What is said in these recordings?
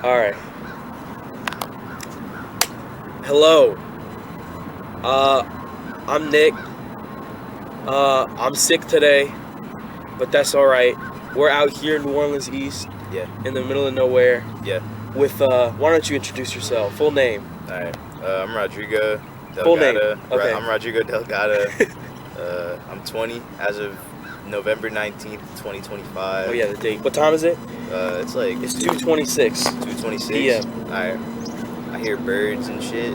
All right. Hello. I'm Nick. I'm sick today, but that's all right. We're out here in New Orleans East, Yeah. in the middle of nowhere. Yeah. With why don't you introduce yourself? Full name. All right. I'm Rodrigo Delgado. Full name. Okay. I'm Rodrigo Delgado. I'm 20 as of November 19th, 2025. Oh yeah, the date. What time is it? It's like It's 2:26. 2:26. PM. All right. I hear birds and shit.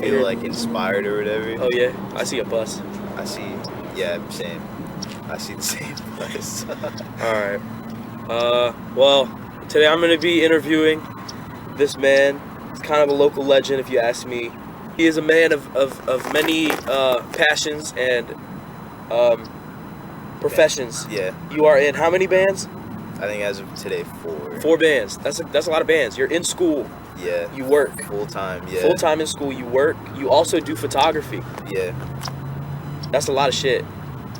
Feel Here. like inspired or whatever. Oh yeah, I see a bus. I see. Yeah, same. I see the same bus. All right. Well, today I'm going to be interviewing this man. He's kind of a local legend, if you ask me. He is a man of many passions and professions. Yeah. You are in how many bands? I think as of today, 4. 4 bands. That's a lot of bands. You're in school. Yeah. You work. Full time. Yeah. Full time in school. You work. You also do photography. Yeah. That's a lot of shit.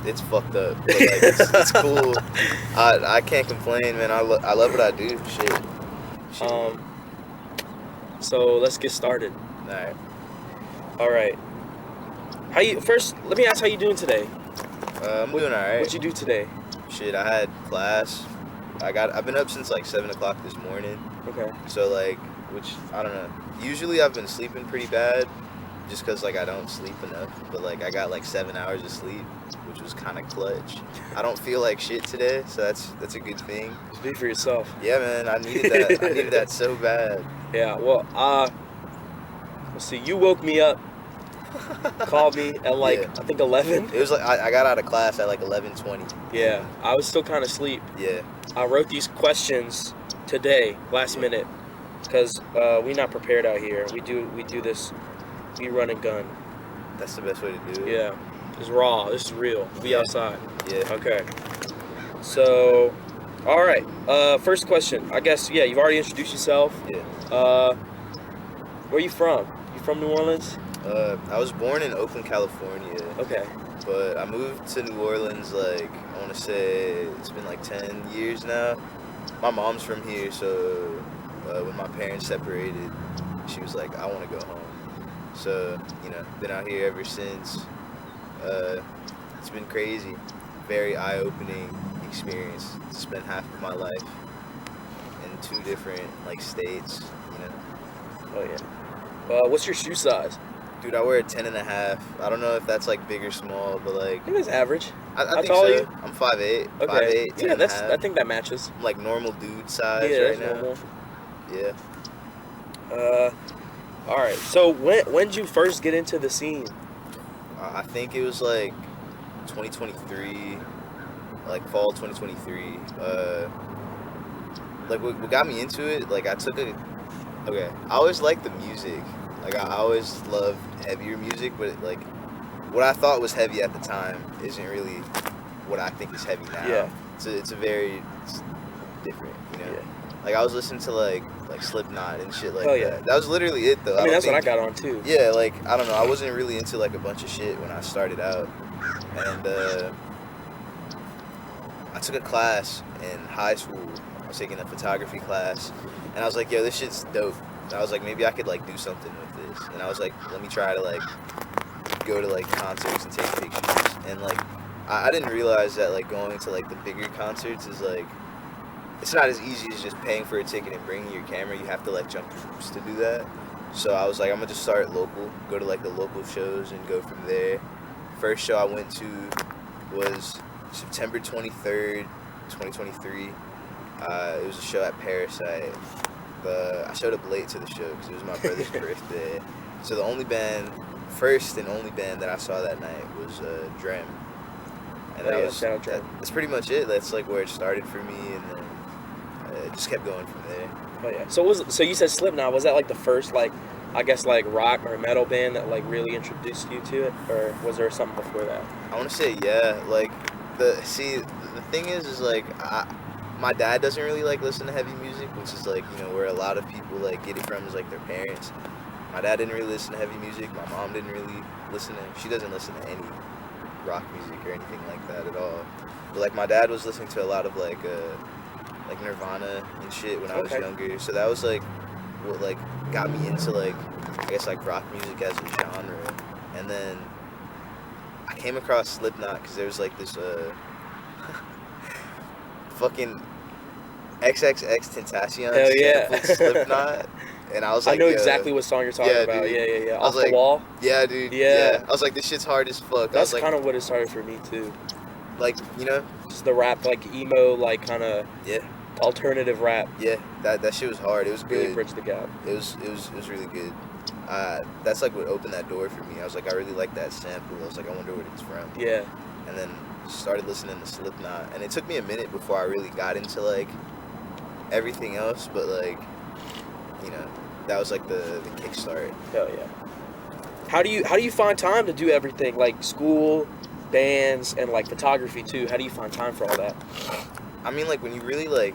It's fucked up, but like it's cool. I can't complain, man. I love what I do. Shit. So let's get started. Alright. All right. How you? First, let me ask how you doing today. I'm doing alright. What'd you do today? Shit, I had class. I've been up since like 7 o'clock this morning. Okay. So like, which I don't know. Usually I've been sleeping pretty bad, just cause like I don't sleep enough. But like I got like 7 hours of sleep, which was kind of clutch. I don't feel like shit today, so that's a good thing. Speak for yourself. Yeah, man. I needed that. I needed that so bad. Yeah. Well, let's see. You woke me up. Called me at like Yeah. I think 11. It was like I got out of class at like 11:20. Yeah. I was still kind of asleep. Yeah. I wrote these questions today, last minute, because we not prepared out here. We do this. We run and gun. That's the best way to do it. Yeah. It's raw. This is real. We outside. Yeah. Okay. So, all right. First question. I guess you've already introduced yourself. Yeah. Where you from? You from New Orleans? I was born in Oakland, California. Okay. But I moved to New Orleans like I want to say it's been like 10 years now. My mom's from here, so when my parents separated, she was like, I want to go home. So, been out here ever since. It's been crazy. Very eye-opening experience to spend half of my life in 2 different like states, Oh yeah. What's your shoe size? Dude, I wear a 10 and a half. I don't know if that's like big or small, but like I think it's average. I How think tall so. are you? I'm 5'8", Okay. 5'8", 10 Yeah, and a I half. think that matches. I'm like normal dude size Yeah, right that's now. normal. Yeah. All right. So when did you first get into the scene? I think it was like 2023, like fall 2023. Like what got me into it, like I always liked the music. Like I always loved heavier music, but like what I thought was heavy at the time isn't really what I think is heavy now. Yeah. It's different, Yeah. Like I was listening to like Slipknot and shit like Oh, that. yeah. That was literally it though. I mean, don't that's what I think- got on too. Yeah, like I don't know. I wasn't really into like a bunch of shit when I started out, and I took a class in high school. I was taking a photography class, and I was like, "Yo, this shit's dope." And I was like, maybe I could like do something with this. And I was like, let me try to like go to like concerts and take pictures. And like I didn't realize that like going to like the bigger concerts is like it's not as easy as just paying for a ticket and bringing your camera. You have to like jump through hoops to do that. So I was like, I'm gonna just start local, go to like the local shows and go from there. First show I went to was September 23rd, 2023. It was a show at Parasite. I showed up late to the show because it was my brother's birthday. So the first and only band that I saw that night was Drem. And Shout out Drem. that's pretty much it. That's like where it started for me, and then it just kept going from there. Oh yeah. So you said Slipknot. Was that like the first like I guess like rock or metal band that like really introduced you to it, or was there something before that? I want to say yeah. Like the thing is like my dad doesn't really like listen to heavy music, which is like where a lot of people like get it from is like their parents. My dad didn't really listen to heavy music. My mom didn't really listen to. She doesn't listen to any rock music or anything like that at all. But like my dad was listening to a lot of like like Nirvana and shit when I was Okay. younger. So that was like what like got me into like I guess like rock music as a genre. And then I came across Slipknot because there was like this fucking XXX Tentacion Hell yeah. sampled Slipknot, and I was like, I know yo, exactly what song you're talking yeah, about. dude. Yeah. I was Off like, the wall. yeah, dude. Yeah. I was like, this shit's hard as fuck. I was That's like, kind of what it started for me too. like, you know, Just the rap, like emo, like kind of yeah, alternative rap. yeah. That shit was hard. It was Really good. bridged the gap. It was really good. That's like what opened that door for me. I was like, I really like that sample. I was like, I wonder what it's from. Yeah. And then started listening to Slipknot, and it took me a minute before I really got into like everything else. But like, you know, that was like the kickstart. Hell yeah. How do you find time to do everything, like school, bands, and like photography too? How do you find time for all that? I mean, like when you really like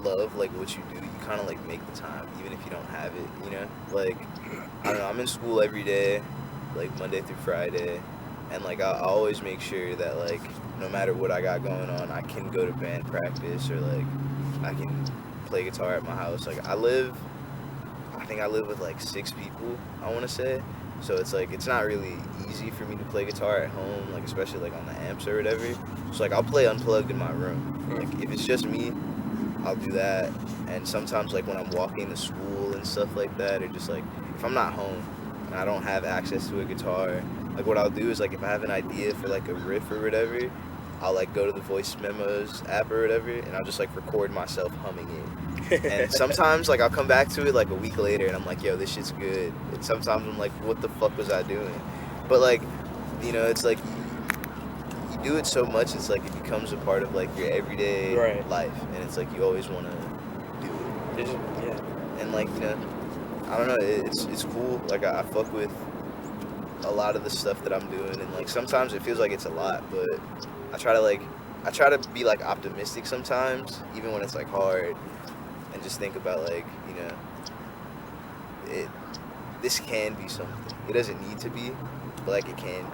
love like what you do, you kind of like make the time, even if you don't have it. You know, like I don't know. I'm in school every day, like Monday through Friday, and like I always make sure that like no matter what I got going on, I can go to band practice or like I can play guitar at my house. Like I think I live with like 6 people, I want to say. So it's like it's not really easy for me to play guitar at home, like especially like on the amps or whatever. So like I'll play unplugged in my room. Like if it's just me, I'll do that. And sometimes like when I'm walking to school and stuff like that, or just like if I'm not home and I don't have access to a guitar, like what I'll do is like if I have an idea for like a riff or whatever, I'll like go to the voice memos app or whatever, and I'll just like record myself humming it. And sometimes like I'll come back to it like a week later and I'm like, yo, this shit's good. And sometimes I'm like, what the fuck was I doing? But like, you know, it's like you do it so much, it's like it becomes a part of like your everyday Right. life, and it's like you always want to do it. Yeah. And like, you know, I don't know, it's cool. Like I fuck with a lot of the stuff that I'm doing, and like sometimes it feels like it's a lot, but I try to be like optimistic sometimes, even when it's like hard, and just think about like, you know, this can be something. It doesn't need to be, but like it can be.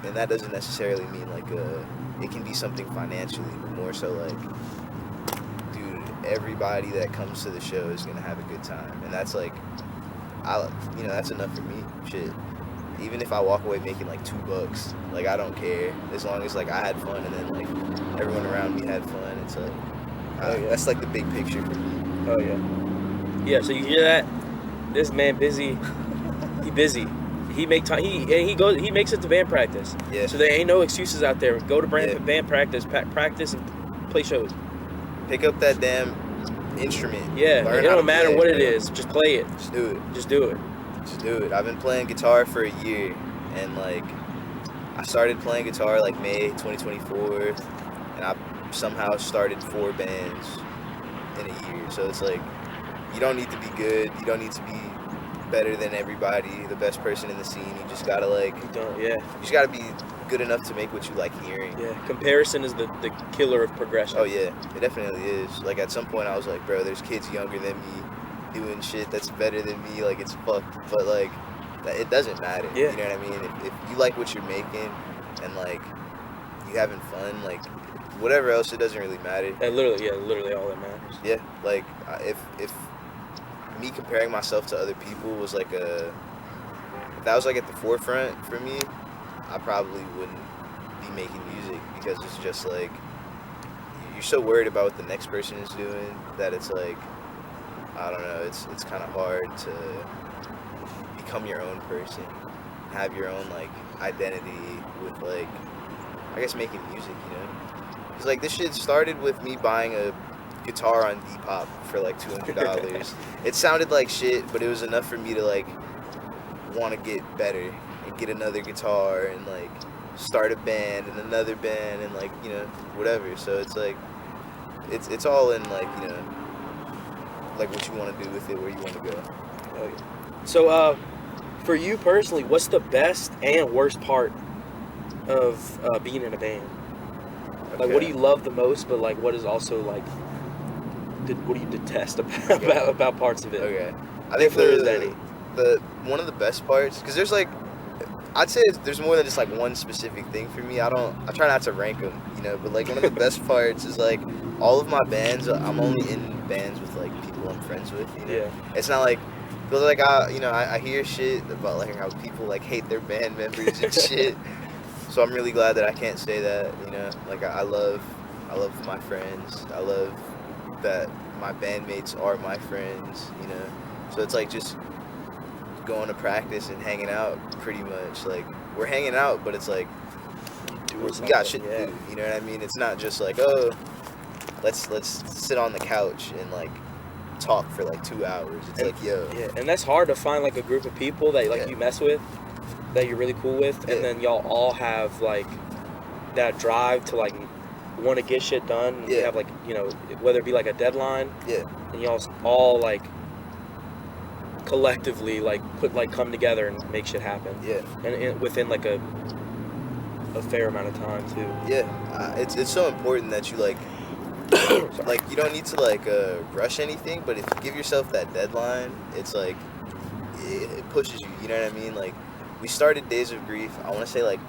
And that doesn't necessarily mean like it can be something financially, but more so like, dude, everybody that comes to the show is gonna have a good time, and that's like, that's enough for me. Shit. Even if I walk away making like $2, like I don't care, as long as like I had fun and then like everyone around me had fun. It's like that's like the big picture for me. Oh yeah. Yeah. So you hear that? This man busy. He busy. He make time. He makes it to band practice. Yeah. So there ain't no excuses out there. Go to Yeah. band practice, practice and play shows. Pick up that damn instrument. Yeah. Learn It how don't to matter play, what bro. it is. Just play it. Just do it. Just do it. Just do it. I've been playing guitar for a year, and like I started playing guitar like May 2024, and I somehow started 4 bands in a year. So it's like you don't need to be good. You don't need to be better than everybody, the best person in the scene. You just gotta like, You don't. Yeah. you just gotta be good enough to make what you like hearing. Yeah. Comparison is the killer of progression. Oh yeah, it definitely is. Like at some point I was like, bro, there's kids younger than me doing shit that's better than me. Like it's fucked, but like it doesn't matter. Yeah. You know what I mean? If you like what you're making and like you having fun, like whatever else, it doesn't really matter. And literally all that matters. Yeah, like if me comparing myself to other people was like if that was like at the forefront for me, I probably wouldn't be making music, because it's just like you're so worried about what the next person is doing that it's like, I don't know, it's kind of hard to become your own person, have your own like identity with like, I guess, making music, you know? Because like this shit started with me buying a guitar on Depop for like $200. It sounded like shit, but it was enough for me to like want to get better and get another guitar and like start a band and another band and like, you know, whatever. So it's like it's all in like, you know, like what you want to do with it, where you want to go. Oh, yeah. So for you personally, what's the best and worst part of being in a band? Like, what do you love the most, but like what is also like, what do you detest about parts of it? Okay. I If think there is any. the one of the best parts, because there's like, I'd say there's more than just like one specific thing for me. I try not to rank them, you know. But like one of the best parts is like all of my bands. I'm only in bands with like people I'm friends with. You know? Yeah. It's not like, cause like I hear shit about like how people like hate their band members and shit. So I'm really glad that I can't say that. You know, like I love my friends. I love that my bandmates are my friends. You know, so it's like just going to practice and hanging out pretty much. Like we're hanging out, but it's like we got shit to do. You know what I mean? It's not just like, oh, let's sit on the couch and like talk for like 2 hours. It's like, yo. Yeah, and that's hard to find like a group of people that like you mess with, that you're really cool with, and then y'all all have like that drive to like want to get shit done. You have like, you know, whether it be like a deadline. Yeah. And y'all all like collectively like come together and make shit happen. Yeah. And within like a fair amount of time too. Yeah. It's so important that you like like you don't need to like rush anything, but if you give yourself that deadline, it's like it pushes you. You know what I mean? Like we started Days of Grief, I want to say like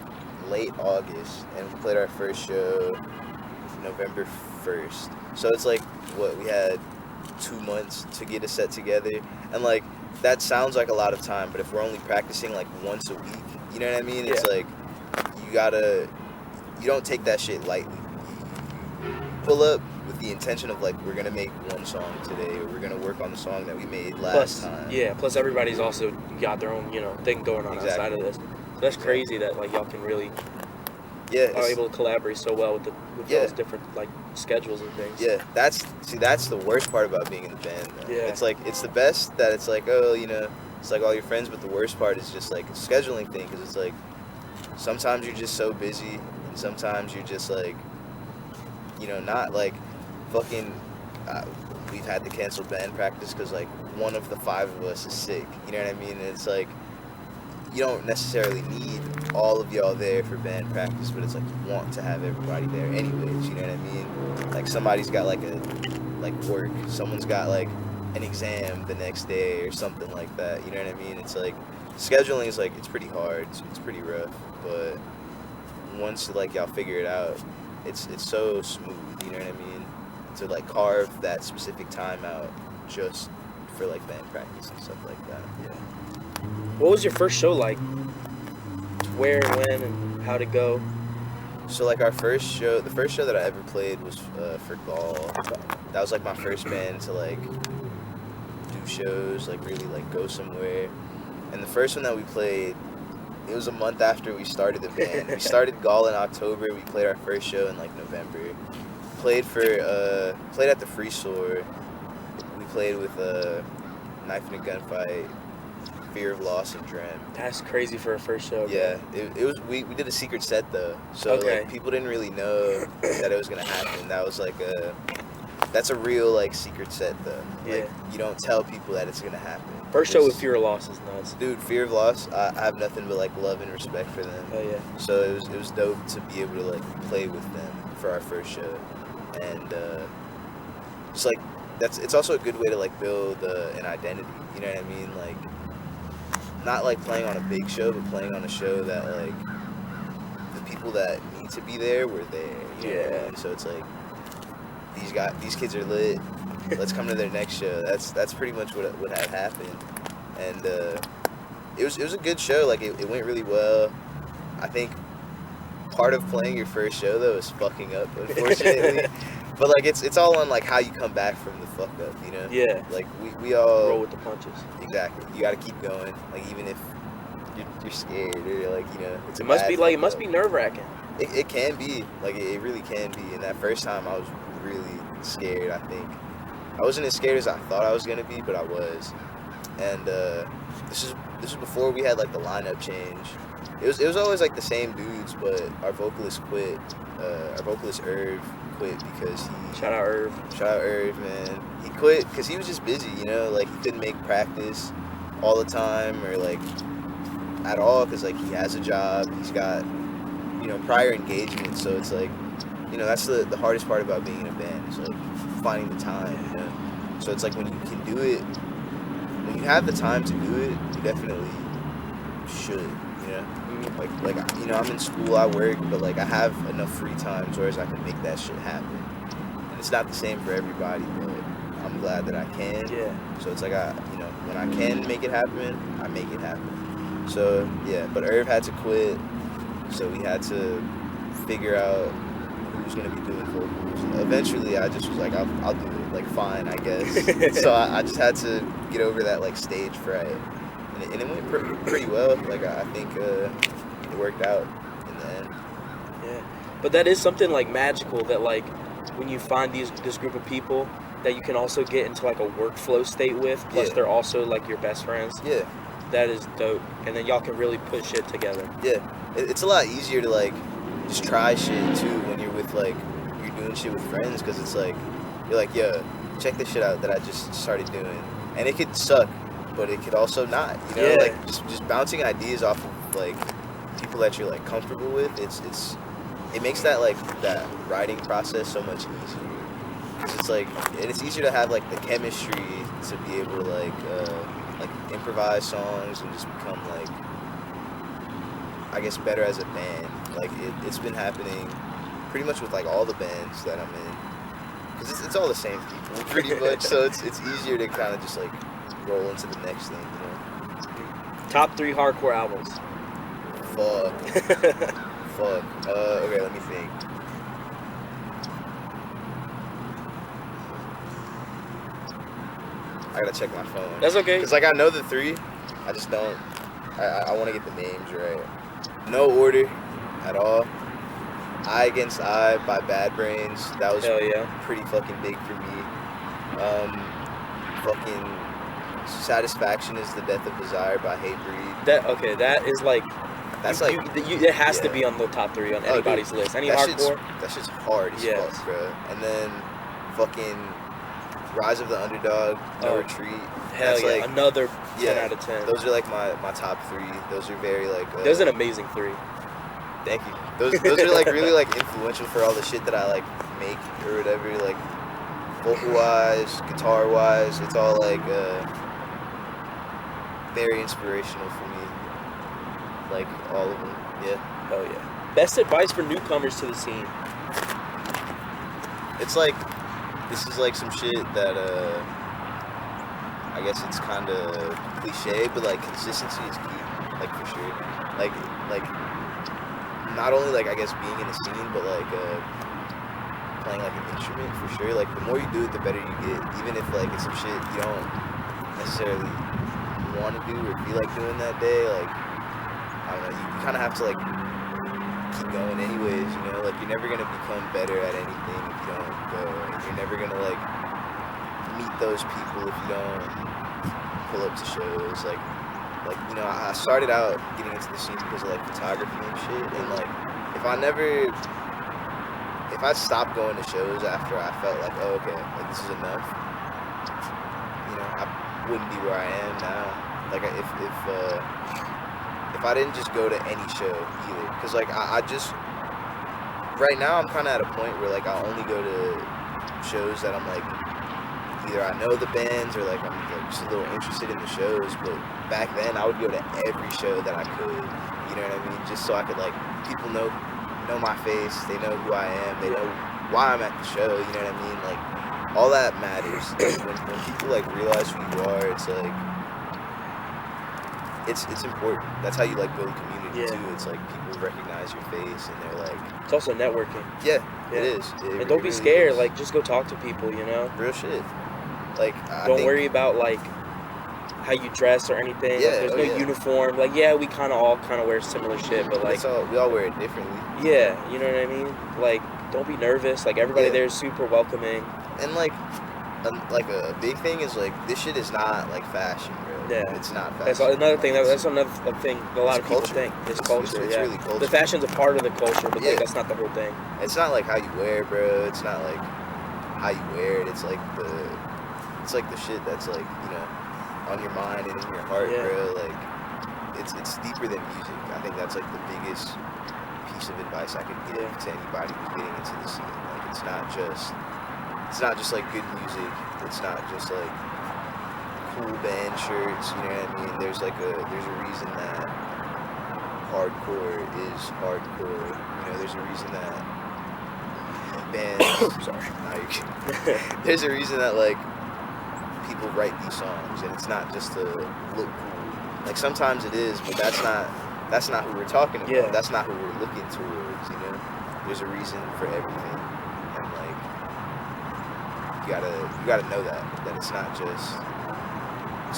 late August, and we played our first show November 1st. So it's like what we had 2 months to get a set together, and like that sounds like a lot of time, but if we're only practicing like once a week, you know what I mean? It's like you don't take that shit lightly. You pull up with the intention of like, we're gonna make one song today, or we're gonna work on the song that we made last time. Yeah, plus everybody's also got their own, you know, thing going on outside of this. So that's crazy that like y'all can really are able to collaborate so well with those different like schedules and things. Yeah, that's the worst part about being in the band, though. Yeah. It's like, it's the best that it's like, oh, you know, it's like all your friends, but the worst part is just like a scheduling thing, because it's like sometimes you're just so busy, and sometimes you're just like, you know, not like fucking we've had to cancel band practice because like one of the 5 of us is sick, you know what I mean? And it's like, you don't necessarily need all of y'all there for band practice, but it's like you want to have everybody there anyways, you know what I mean? Like somebody's got like work, someone's got like an exam the next day or something like that, you know what I mean? It's like scheduling is like, it's pretty hard, it's pretty rough, but once like y'all figure it out, it's so smooth, you know what I mean? To like carve that specific time out just for like band practice and stuff like that. Yeah. What was your first show like? Where and when and how'd it go? So like the first show that I ever played was for Gall. That was like my first band to like do shows, like really like go somewhere. And the first one that we played, it was a month after we started the band. We started Gall in October. We played our first show in like November. Played at the Free Store. We played with Knife in a Gunfight, Fear of Loss, and Dream. That's crazy for a first show. Yeah, it was. We did a secret set though, so like people didn't really know that it was gonna happen. That was like that's a real like secret set though. Yeah. Like you don't tell people that it's gonna happen. First show with Fear of Loss is nuts. Dude, Fear of Loss, I have nothing but like love and respect for them. Oh yeah. So it was dope to be able to like play with them for our first show, and just like it's also a good way to like build an identity. You know what I mean? Like not like playing on a big show, but playing on a show that like the people that need to be there were there. You know what I mean? So it's like these kids are lit. Let's come to their next show. That's pretty much what had happened, and it was a good show. Like it went really well. I think part of playing your first show though is fucking up, unfortunately. But like it's all on like how you come back from the fuck up, you know? Yeah. Like we all roll with the punches. Exactly. You got to keep going. Like even if you're scared or like, you know, it must be nerve-wracking. It can be. Like it really can be. And that first time I was really scared. I think I wasn't as scared as I thought I was gonna be, but I was. And this is before we had like the lineup change. It was always like the same dudes, but our vocalist quit. Our vocalist Irv quit because he... Shout out Irv, man. He quit because he was just busy, you know? Like, he couldn't make practice all the time or, like, at all because, like, he has a job. He's got, you know, prior engagements. So it's, like, you know, that's the hardest part about being in a band is, like, finding the time, you know? So it's, like, when you can do it, when you have the time to do it, you definitely should, you know? Like you know, I'm in school, I work, but like I have enough free times where I can make that shit happen. And it's not the same for everybody, but I'm glad that I can. Yeah. So it's like you know, when I can make it happen, I make it happen. So yeah, but Irv had to quit, so we had to figure out who was gonna be doing vocals. Eventually, I just was like, I'll do it. Like fine, I guess. So I just had to get over that like stage fright, and it went pretty well. Like I think it worked out in the end. Yeah, but that is something like magical that like when you find this group of people that you can also get into like a workflow state with, plus Yeah. they're also like your best friends. Yeah. That is dope, and then y'all can really put shit together. Yeah, it's a lot easier to like just try shit too when you're with like you're doing shit with friends, because it's like you're like, yo, check this shit out that I just started doing, and it could suck, but it could also not, you know. Yeah. Like just bouncing ideas off of like people that you're like comfortable with. It makes that like that writing process so much easier. 'Cause it's like, and it's easier to have like the chemistry to be able to like improvise songs and just become like, I guess, better as a band. Like it's been happening pretty much with like all the bands that I'm in, because it's all the same people pretty much. So it's easier to kind of just like roll into the next thing, you know. Top 3 hardcore albums. Fuck. Okay, let me think. I gotta check my phone. That's okay. Cause like I know the 3, I just don't. I want to get the names right. No Order, at all. Eye Against Eye by Bad Brains. That was Hell yeah. pretty fucking big for me. Fucking Satisfaction Is the Death of Desire by Hatebreed. That is like. That's it has to be on the top 3 on anybody's list. Any hardcore. That shit's hard as fuck, bro. And then fucking Rise of the Underdog, No Retreat. Hell That's yeah, like, another 10 out of 10. Those are like my top 3. Those are very like. Those are an amazing 3. Thank you. Those are like really like influential for all the shit that I like make or whatever. Like vocal wise, guitar wise, it's all like very inspirational for me. Like all of them, yeah. Hell yeah. Best advice for newcomers to the scene. It's like, this is like some shit that I guess it's kind of cliche, but like consistency is key, like for sure. Like not only like I guess being in the scene, but like playing like an instrument for sure. Like the more you do it, the better you get. Even if like it's some shit you don't necessarily want to do or feel like doing that day, like I don't know, you kind of have to like keep going anyways, you know. Like you're never gonna become better at anything if you don't go, and you're never gonna like meet those people if you don't pull up to shows. Like you know, I started out getting into the scene because of like photography and shit, and like if I stopped going to shows after I felt like, oh okay, like this is enough, you know, I wouldn't be where I am now. Like if I didn't just go to any show either, because like I just right now I'm kind of at a point where like I only go to shows that I'm like either I know the bands or like I'm like just a little interested in the shows. But back then I would go to every show that I could, you know what I mean, just so I could like people know my face, they know who I am, they know why I'm at the show, you know what I mean, like all that matters. when people like realize who you are, it's like it's important. That's how you like build community too. It's like people recognize your face and they're like. It's also networking. Yeah. It is. And don't be scared. Like just go talk to people. You know. Real shit. Like don't worry about like how you dress or anything. Yeah. Like, there's no uniform. Like we kind of all wear similar shit, but like we all wear it differently. Yeah. You know what I mean? Like don't be nervous. Like everybody there is super welcoming. And like a big thing is like this shit is not like fashion, bro. Yeah, it's not fashion. That's another thing. That's another thing a lot of people culture. think. It's culture. It's really culture. The fashion's a part of the culture, but like, that's not the whole thing. It's not like how you wear, bro. It's not like how you wear it. It's like the shit that's like, you know, on your mind and in your heart, bro. Like it's deeper than music. I think that's like the biggest piece of advice I could give to anybody who's getting into the scene. Like it's not just like good music. It's not just like cool band shirts, you know what I mean? There's a reason that hardcore is hardcore. You know, there's a reason that bands. Sorry, now you can. There's a reason that like people write these songs, and it's not just to look cool. Like sometimes it is, but that's not who we're talking about. Yeah. That's not who we're looking towards. You know, there's a reason for everything, and like you gotta know that it's not just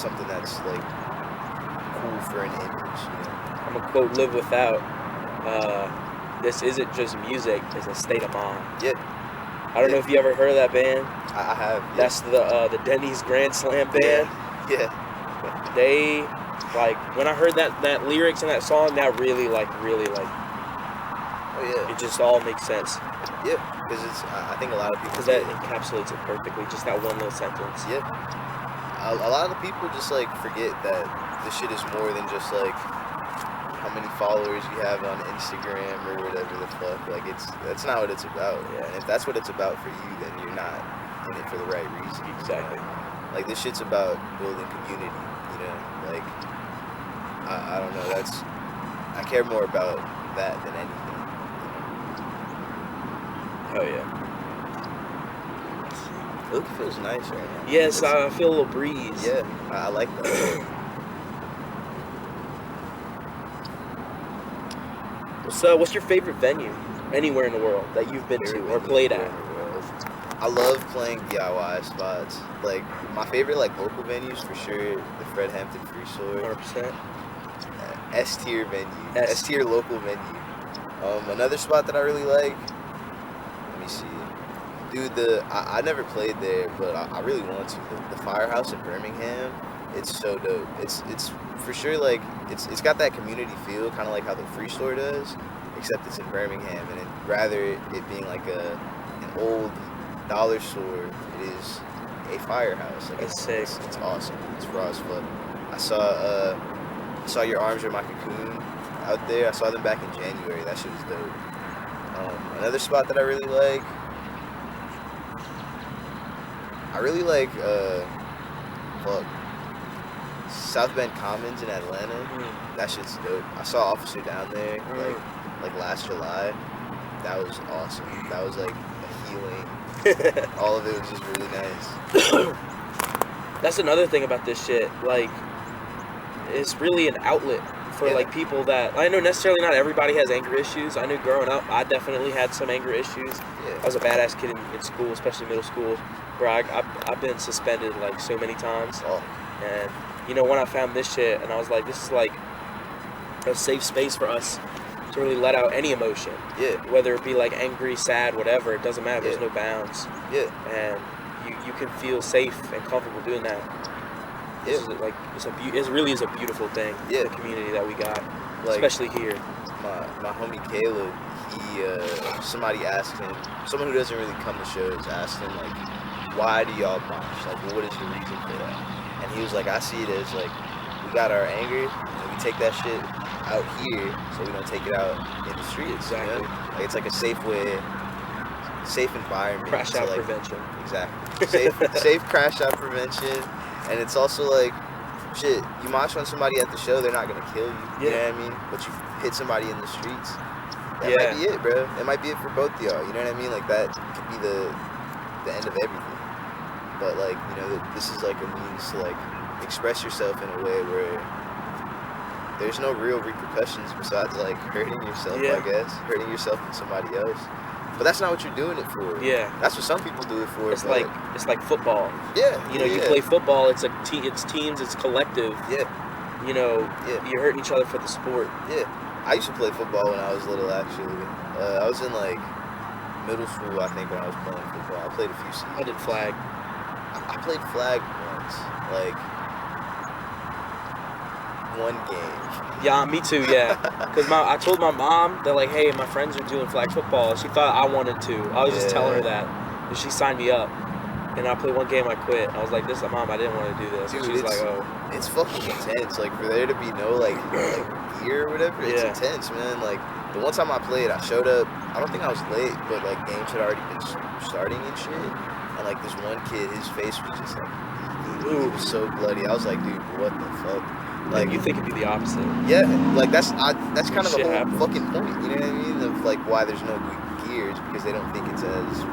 something that's like cool for an image. You know. I'm gonna quote Live Without. This isn't just music; it's a state of mind. Yeah. I don't know if you ever heard of that band. I have. Yeah. That's the Denny's Grand Slam band. Yeah. They, like, when I heard that lyrics in that song, that really like. Oh yeah. It just all makes sense. Yeah, because it's. I think a lot of people. Because that encapsulates it perfectly. Just that one little sentence. Yeah. A lot of the people just like forget that this shit is more than just like how many followers you have on Instagram or whatever the fuck. Like that's not what it's about. Yeah. And if that's what it's about for you, then you're not in it for the right reason. Exactly. Like this shit's about building community. You know, like I don't know. I care more about that than anything. Oh yeah. Look, it feels nice right now. Yes, I feel a little breeze. Yeah, I like that. So, what's your favorite venue anywhere in the world that you've been to or played at? I love playing DIY spots. Like my favorite like local venues for sure, the Fred Hampton Free Sword. 100%. S tier venue. S tier local venue. Another spot that I really like. Let me see. Dude, I never played there, but I really want to. The Firehouse in Birmingham, it's so dope. It's for sure like it's got that community feel, kind of like how the Free Store does, except it's in Birmingham, and rather it being like an old dollar store, it is a firehouse. Like That's sick. It's awesome. It's raw as fuck. I saw Your Arms Are My Cocoon out there. I saw them back in January. That shit was dope. Another spot that I really like. I really like South Bend Commons in Atlanta. That shit's dope. I saw Officer down there like last July. That was awesome. That was like a healing. All of it was just really nice. That's another thing about this shit. Like, it's really an outlet for like people that I know necessarily not everybody has anger issues. I knew growing up, I definitely had some anger issues. Yeah. I was a badass kid in school, especially middle school, where I've been suspended like so many times. Oh. And you know, when I found this shit, and I was like, this is like a safe space for us to really let out any emotion. Yeah. Whether it be like angry, sad, whatever, it doesn't matter. Yeah. There's no bounds. Yeah. And you can feel safe and comfortable doing that. Yeah. This is like it really is a beautiful thing. Yeah. The community that we got, Like, especially here. My homie Caleb, somebody asked him, someone who doesn't really come to shows asked him like, why do y'all mosh? Like, what is the reason for that? And he was like, I see it as like, we got our anger and we take that shit out here so we don't take it out in the streets. Exactly. You know? Like, it's like a safe environment. Crash out like, prevention. Exactly. Safe crash out prevention. And it's also like, shit, you mosh on somebody at the show, they're not gonna kill you. You know what I mean? But you hit somebody in the streets, that might be it, bro. That might be it for both of y'all. You know what I mean? Like, that could be the end of everything. But like, you know, this is like a means to like express yourself in a way where there's no real repercussions besides like hurting yourself, I guess. Hurting yourself and somebody else. But that's not what you're doing it for. Yeah. That's what some people do it for. It's like football. Yeah. You know, you play football. It's it's teams. It's collective. Yeah. You know, you're hurting each other for the sport. Yeah. I used to play football when I was little. Actually, I was in like middle school, I think, when I was playing football. I played a few seasons. I did flag. I played flag once, like one game. Yeah, me too. Yeah, because I told my mom that like, hey, my friends are doing flag football. She thought I wanted to. I was just telling her that, and she signed me up. And I played one game, I quit. I was like, "This, Mom, I didn't want to do this." Dude, and she's like, "Oh, it's fucking intense. Like for there to be no like gear or whatever, it's intense, man. Like the one time I played, I showed up. I don't think I was late, but like games had already been starting and shit. And like this one kid, his face was just like, he was so bloody. I was like, dude, what the fuck? Like, you think it'd be the opposite. Yeah, like that's kind of the whole happens. fucking point. You know what I mean? Of like why there's no gears, because they don't think it's as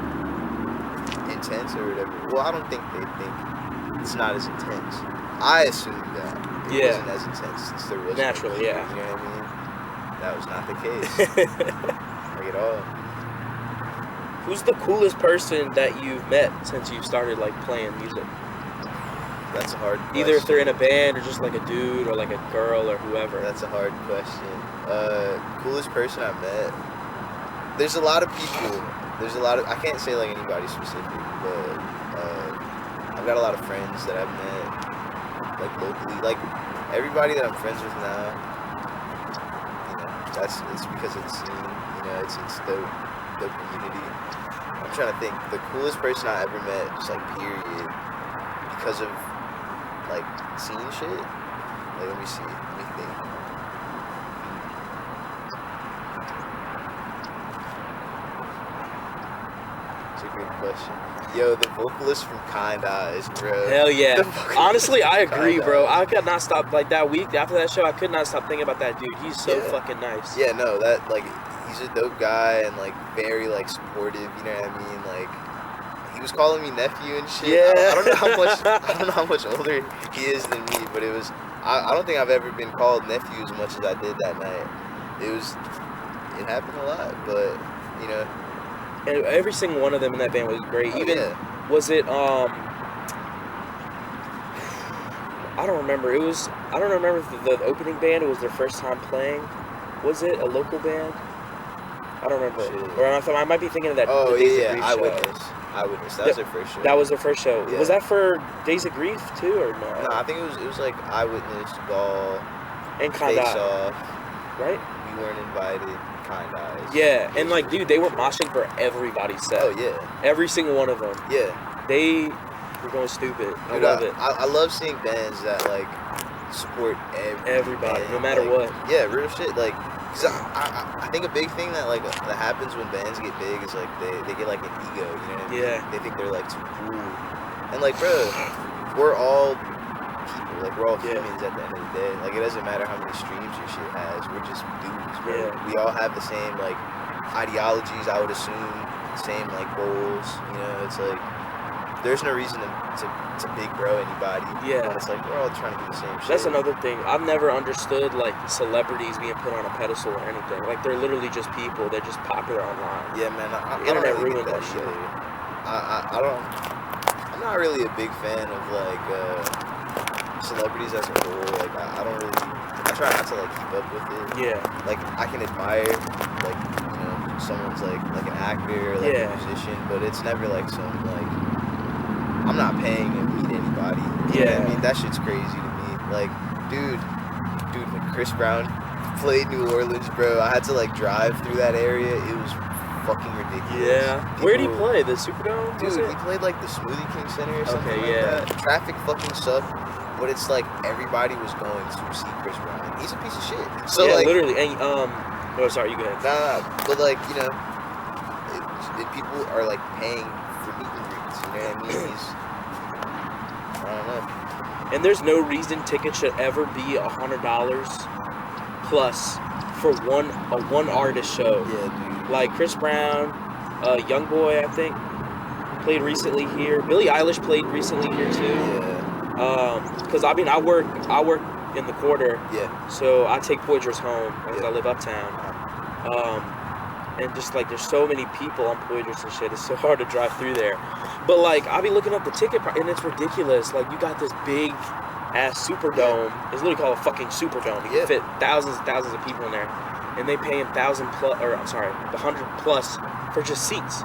intense or whatever. Well, I don't think they think it's not as intense. I assumed that it wasn't as intense since there was naturally, no gear, you know what I mean? That was not the case. Like at all. Who's the coolest person that you've met since you started like playing music? That's a hard question. Either if they're in a band or just like a dude or like a girl or whoever. That's a hard question. Coolest person I met. There's a lot of people. I can't say like anybody specific, but I've got a lot of friends that I've met like locally. Like everybody that I'm friends with now, you know, it's because of the scene. You know, it's the community. I'm trying to think. The coolest person I ever met, just like period, because of like scene shit. Like let me see. Let me think. It's a good question. Yo, the vocalist from Kind Eyes, bro. Hell yeah. Honestly, I Kind agree, bro. Eyes. I could not stop, like, that week after that show, I could not stop thinking about that dude. He's so fucking nice. Yeah, no, that, like, he's a dope guy and, like, very, like, supportive, you know what I mean? Like, he was calling me nephew and shit. Yeah. I don't know how much older he is than me, but it was, I don't think I've ever been called nephew as much as I did that night. It happened a lot, but, you know. And every single one of them in that band was great. Oh, Even, was it, I don't remember. I don't remember if the opening band, it was their first time playing. Was it a local band? I don't remember. Shit. Or I might be thinking of that. Oh, the Days of yeah, Grief Eyewitness. show. Eyewitness. That was their first show. That was their first show. Yeah. Was that for Days of Grief too, or no? No, I think it was like Eyewitness, Ball, And Kind Face Eye, Off. right? We weren't invited. Kind Eyes. Yeah, and like, dude, they were moshing for everybody's set. Oh yeah. Every single one of them. Yeah. They were going stupid. I Dude, love it. I love seeing bands that like support Everybody, band, no matter like, what. Yeah, real shit. Like, cause I think a big thing that like that happens when bands get big is like they get like an ego. You know what I mean? Yeah. They think they're like too cool. And like, bro, we're all people. Like, we're all humans at the end of the day. Like, it doesn't matter how many streams your shit has. We're just dudes, bro. Yeah. We all have the same like ideologies. I would assume same like goals. You know, it's like there's no reason to big bro anybody. Yeah. It's like we're all trying to do the same shit. That's another thing. I've never understood like celebrities being put on a pedestal or anything. Like, they're literally just people. They're just popular online. Yeah, man. I The internet don't really ruined get that shit. either. I don't. I'm not really a big fan of like celebrities as a whole. Like, I don't really. I try not to like keep up with it. Yeah. Like, I can admire like, you know, someone's like an actor or like a musician, but it's never like some like I'm not paying to meet anybody. You know what I mean? That shit's crazy to me. Like, dude, when Chris Brown played New Orleans, bro, I had to like drive through that area. It was fucking ridiculous. Yeah. Where'd he play? The Superdome? Dude, he played like the Smoothie King Center or something like that. Traffic fucking sucked, but it's like everybody was going to see Chris Brown. He's a piece of shit. So yeah, like, literally. And oh, sorry, you go ahead. Nah, but like, you know, people are like paying for meet and greets. You know what I mean? I don't know. And there's no reason tickets should ever be $100 plus for one artist show. Yeah, dude. Like Chris Brown, Young Boy, I think, played recently here. Billie Eilish played recently here too. Yeah. Cause I mean, I work in the quarter. Yeah. So I take Poitras home because I live uptown. And just like there's so many people on Poitras and shit, it's so hard to drive through there. But like I'll be looking up the ticket price and it's ridiculous. Like you got this big ass Superdome. It's literally called a fucking Superdome. You can fit thousands and thousands of people in there, and they pay him $100 plus for just seats,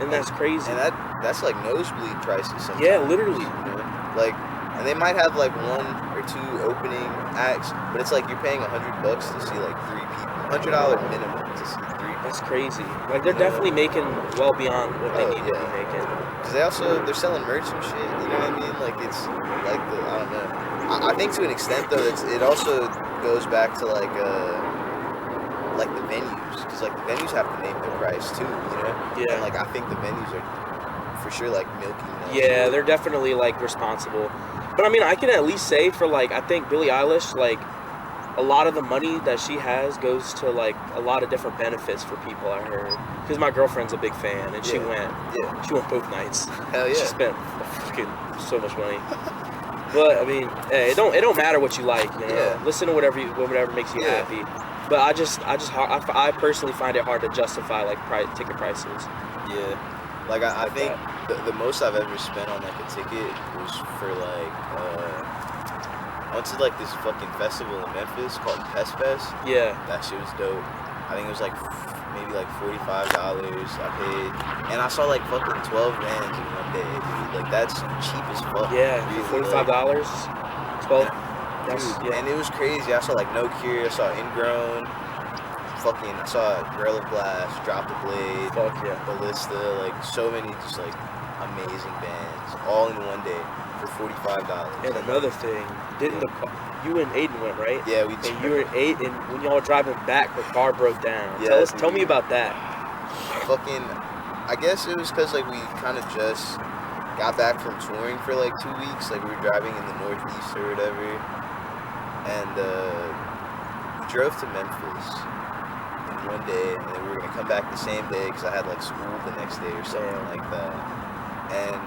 and that's crazy. And that's like nosebleed prices sometimes. Yeah, literally. You know? Like, and they might have like one or two opening acts, but it's like you're paying $100 to see like 3 people. $100 minimum to see 3 people. That's crazy. Like they're definitely making well beyond what they need to be making. Because they're selling merch and shit. You know what I mean? Like it's like I don't know. I think to an extent though, it also goes back to like the venues, because like the venues have to name their price too. You know? Yeah. And like I think the venues are for sure like milky. Yeah, they're definitely like responsible. But I mean, I can at least say for like I think Billie Eilish, like a lot of the money that she has goes to like a lot of different benefits for people. I heard because my girlfriend's a big fan and she went. Yeah. She went both nights. Hell yeah. She spent fucking so much money. But I mean, hey, it don't matter what you like, you know. Yeah. Listen to whatever makes you happy. But I personally find it hard to justify like ticket prices. Yeah. Like I think the most I've ever spent on like a ticket was for like I went to like this fucking festival in Memphis called Pest Fest. Yeah. That shit was dope. I think it was like maybe like $45 I paid, and I saw like fucking 12 bands in one day, dude. Like that's cheap as fuck. Yeah, really, $45, 12. Dude, and it was crazy. I saw like No Cure, I saw Ingrown, I saw Gorilla Glass, Drop the Blade, Fuck yeah, Ballista, like so many just like amazing bands all in one day for $45. And another thing, you and Aiden went, right? Yeah, we did. And you were and when y'all were driving back, the car broke down. Yeah, tell me about that. Fucking, I guess it was because like we kind of just got back from touring for like 2 weeks. Like we were driving in the Northeast or whatever, and we drove to Memphis in one day, and then we were gonna come back the same day because I had like school the next day or something like that. And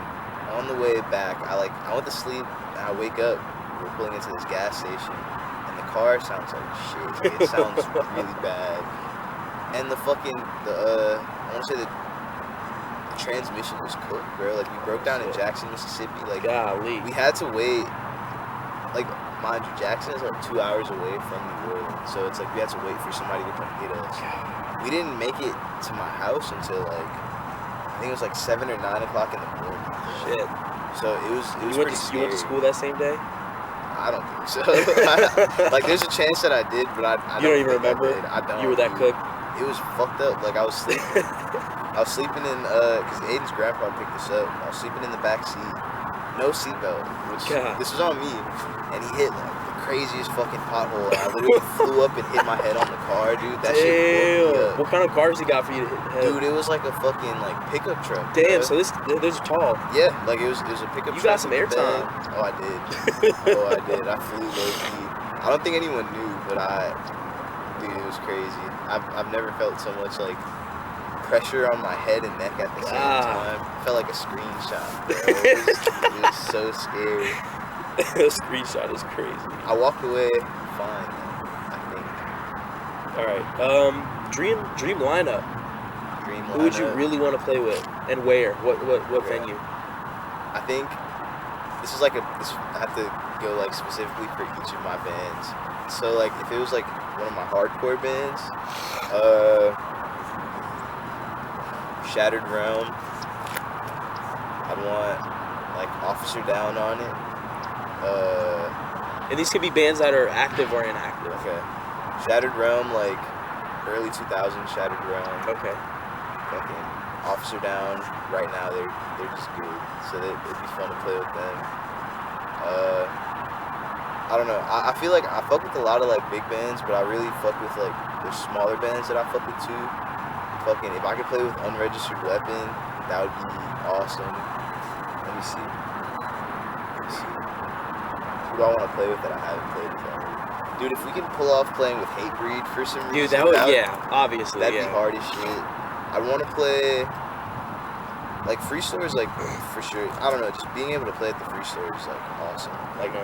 on the way back, I went to sleep and I wake up. We're pulling into this gas station, and the car sounds like shit. Like, it sounds really bad. And I want to say the transmission was cooked, bro. Like we broke down in Jackson, Mississippi. Like golly, we had to wait. Like mind you, Jackson is like 2 hours away from New Orleans, so it's like we had to wait for somebody to come get us. We didn't make it to my house until like I think it was like 7 or 9 o'clock in the morning. Shit. So it was pretty scary. You went to school that same day? I don't think so. Like there's a chance that I did, but I you don't even remember. I don't. You were that cooked. It was fucked up. Like I was sleeping. I was sleeping in because Aiden's grandpa picked us up. I was sleeping in the back seat, no seatbelt. This was on me, and he hit like the craziest fucking pothole. And I literally flew up and hit my head on the car, dude. That shit blew me up. What kind of cars he got for you to hit the head? Dude, it was like a fucking like pickup truck. Damn, so those are tall. Yeah, like it was a pickup truck. You got some airtime. Oh, I did. I flew low key. I don't think anyone knew, but dude, it was crazy. I've never felt so much like pressure on my head and neck at the same time. It felt like a screenshot. It was so scary. A screenshot is crazy. I walked away fine, I think. Alright. Dream lineup. Who would you really want to play with? And where? What venue? I think I have to go like specifically for each of my bands. So like if it was like one of my hardcore bands, Shattered Realm, I'd want like Officer Down on it. And these could be bands that are active or inactive. Okay. Shattered Realm, like early 2000s Shattered Realm. Okay. Fucking Officer Down. Right now they're just good, so it'd be fun to play with them. I don't know. I feel like I fuck with a lot of like big bands, but I really fuck with like the smaller bands that I fuck with too. Fucking if I could play with Unregistered Weapon, that would be awesome. Let me see. Who do I want to play with that I haven't played with already? Dude, if we can pull off playing with Hatebreed for some reason, that would obviously. That'd be hard as shit. I'd want to play like Free Stores, like for sure. I don't know, just being able to play at the Free Store is like awesome. Like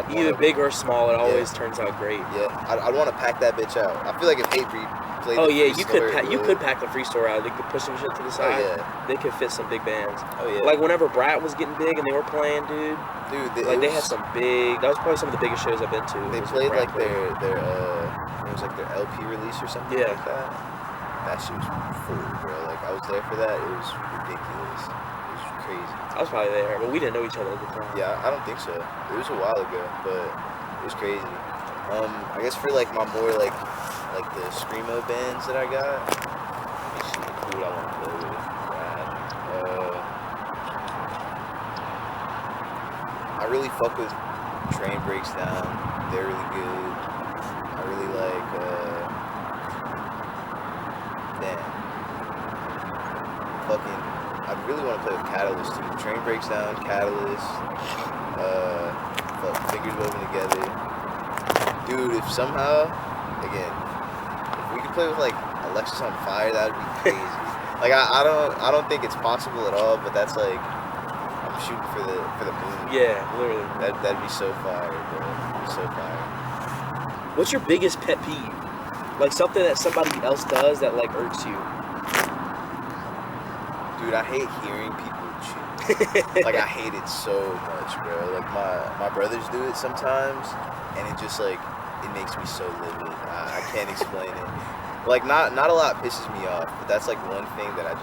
either big or small, it always turns out great. Yeah, I'd want to pack that bitch out. I feel like if Hatebreed played, you could pack the Free Store out. They could push some shit to the side. They could fit some big bands. Like whenever Brat was getting big and they were playing, dude. They had some big. That was probably some of the biggest shows I've been to. They played like their it was like their LP release or something like that. That shit was full, bro. Like I was there for that. It was ridiculous. It was crazy. I was probably there, but we didn't know each other at the time. Yeah, I don't think so. It was a while ago, but it was crazy. I guess for like my more like the screamo bands that I got. Let me see who I want to play with. I really fuck with Train Breaks Down. They're really good. I really like I'd really want to play with Catalyst too. Train breaks down, Catalyst, fingers woven together. Dude, if somehow, again, if we could play with like Alexis on Fire, that would be crazy. Like I don't think it's possible at all, but that's like I'm shooting for the moon. Yeah, literally. That'd be so fire, bro. That'd be so fire. What's your biggest pet peeve? Like something that somebody else does that like irks you. Dude, I hate hearing people chew. Like I hate it so much, bro. Like my brothers do it sometimes, and it just like it makes me so livid. I can't explain it. Like not a lot pisses me off, but that's like one thing that I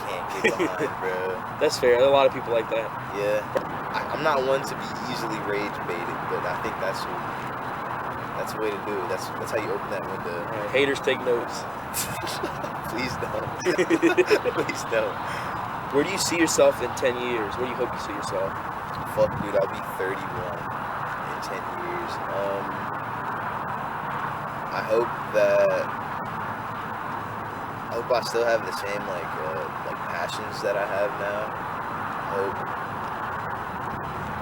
can't get behind, bro. That's fair. There are a lot of people like that. Yeah, I'm not one to be easily rage baited, but I think that's the way to do it. That's how you open that window. Right, haters take notes. Please don't. Please don't. Where do you see yourself in 10 years? Where do you hope you see yourself? Fuck, dude, I'll be 31 in 10 years. I hope I still have the same like passions that I have now.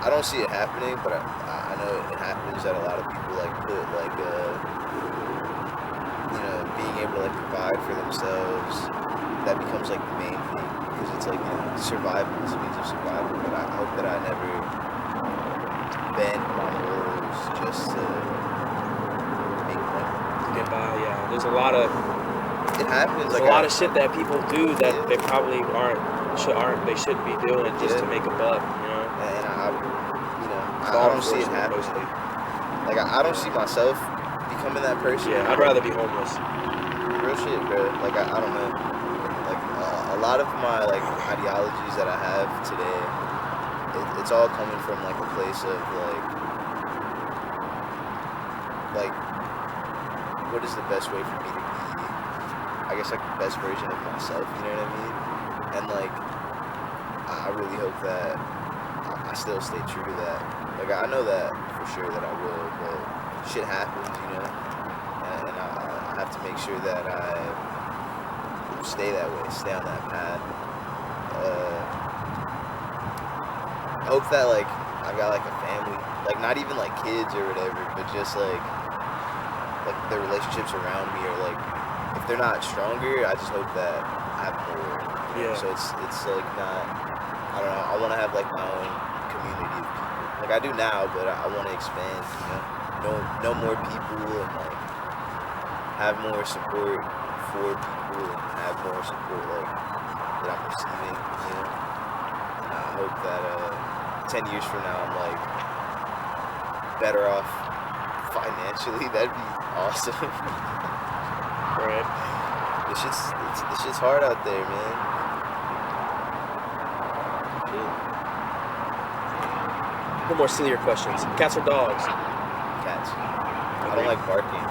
I don't see it happening, but I know it happens that a lot of people like put like being able to like provide for themselves, that becomes like the main thing, because it's like survival. It's a means of survival. But I hope that I never bend my rules just to make money. To get by, yeah. There's a lot of It happens. There's like a lot of shit that people do that they probably they shouldn't be doing just to make a buck, you know. And I don't see it happening. Like I don't see myself becoming that person. Yeah, I'd rather be homeless. Real shit, bro. Like I don't know. Like a lot of my like ideologies that I have today, it's all coming from like a place of like what is the best way for me to be? I guess like the best version of myself. You know what I mean? And like I really hope that I still stay true to that. Like I know that for sure that I will, but shit happens, you know, and I have to make sure that I stay that way, stay on that path. I hope that like I've got like a family, like not even like kids or whatever, but just like the relationships around me are like, if they're not stronger, I just hope that I have more. Yeah. So it's like not, I don't know, I want to have like my own community of people. Like I do now, but I want to expand, know more people and like have more support for people and have more support like that I'm receiving, you know. And I hope that 10 years from now I'm like better off financially. That'd be awesome. Right. This shit's hard out there, man. One more sillier questions. Cats or dogs? Cats. I don't like barking.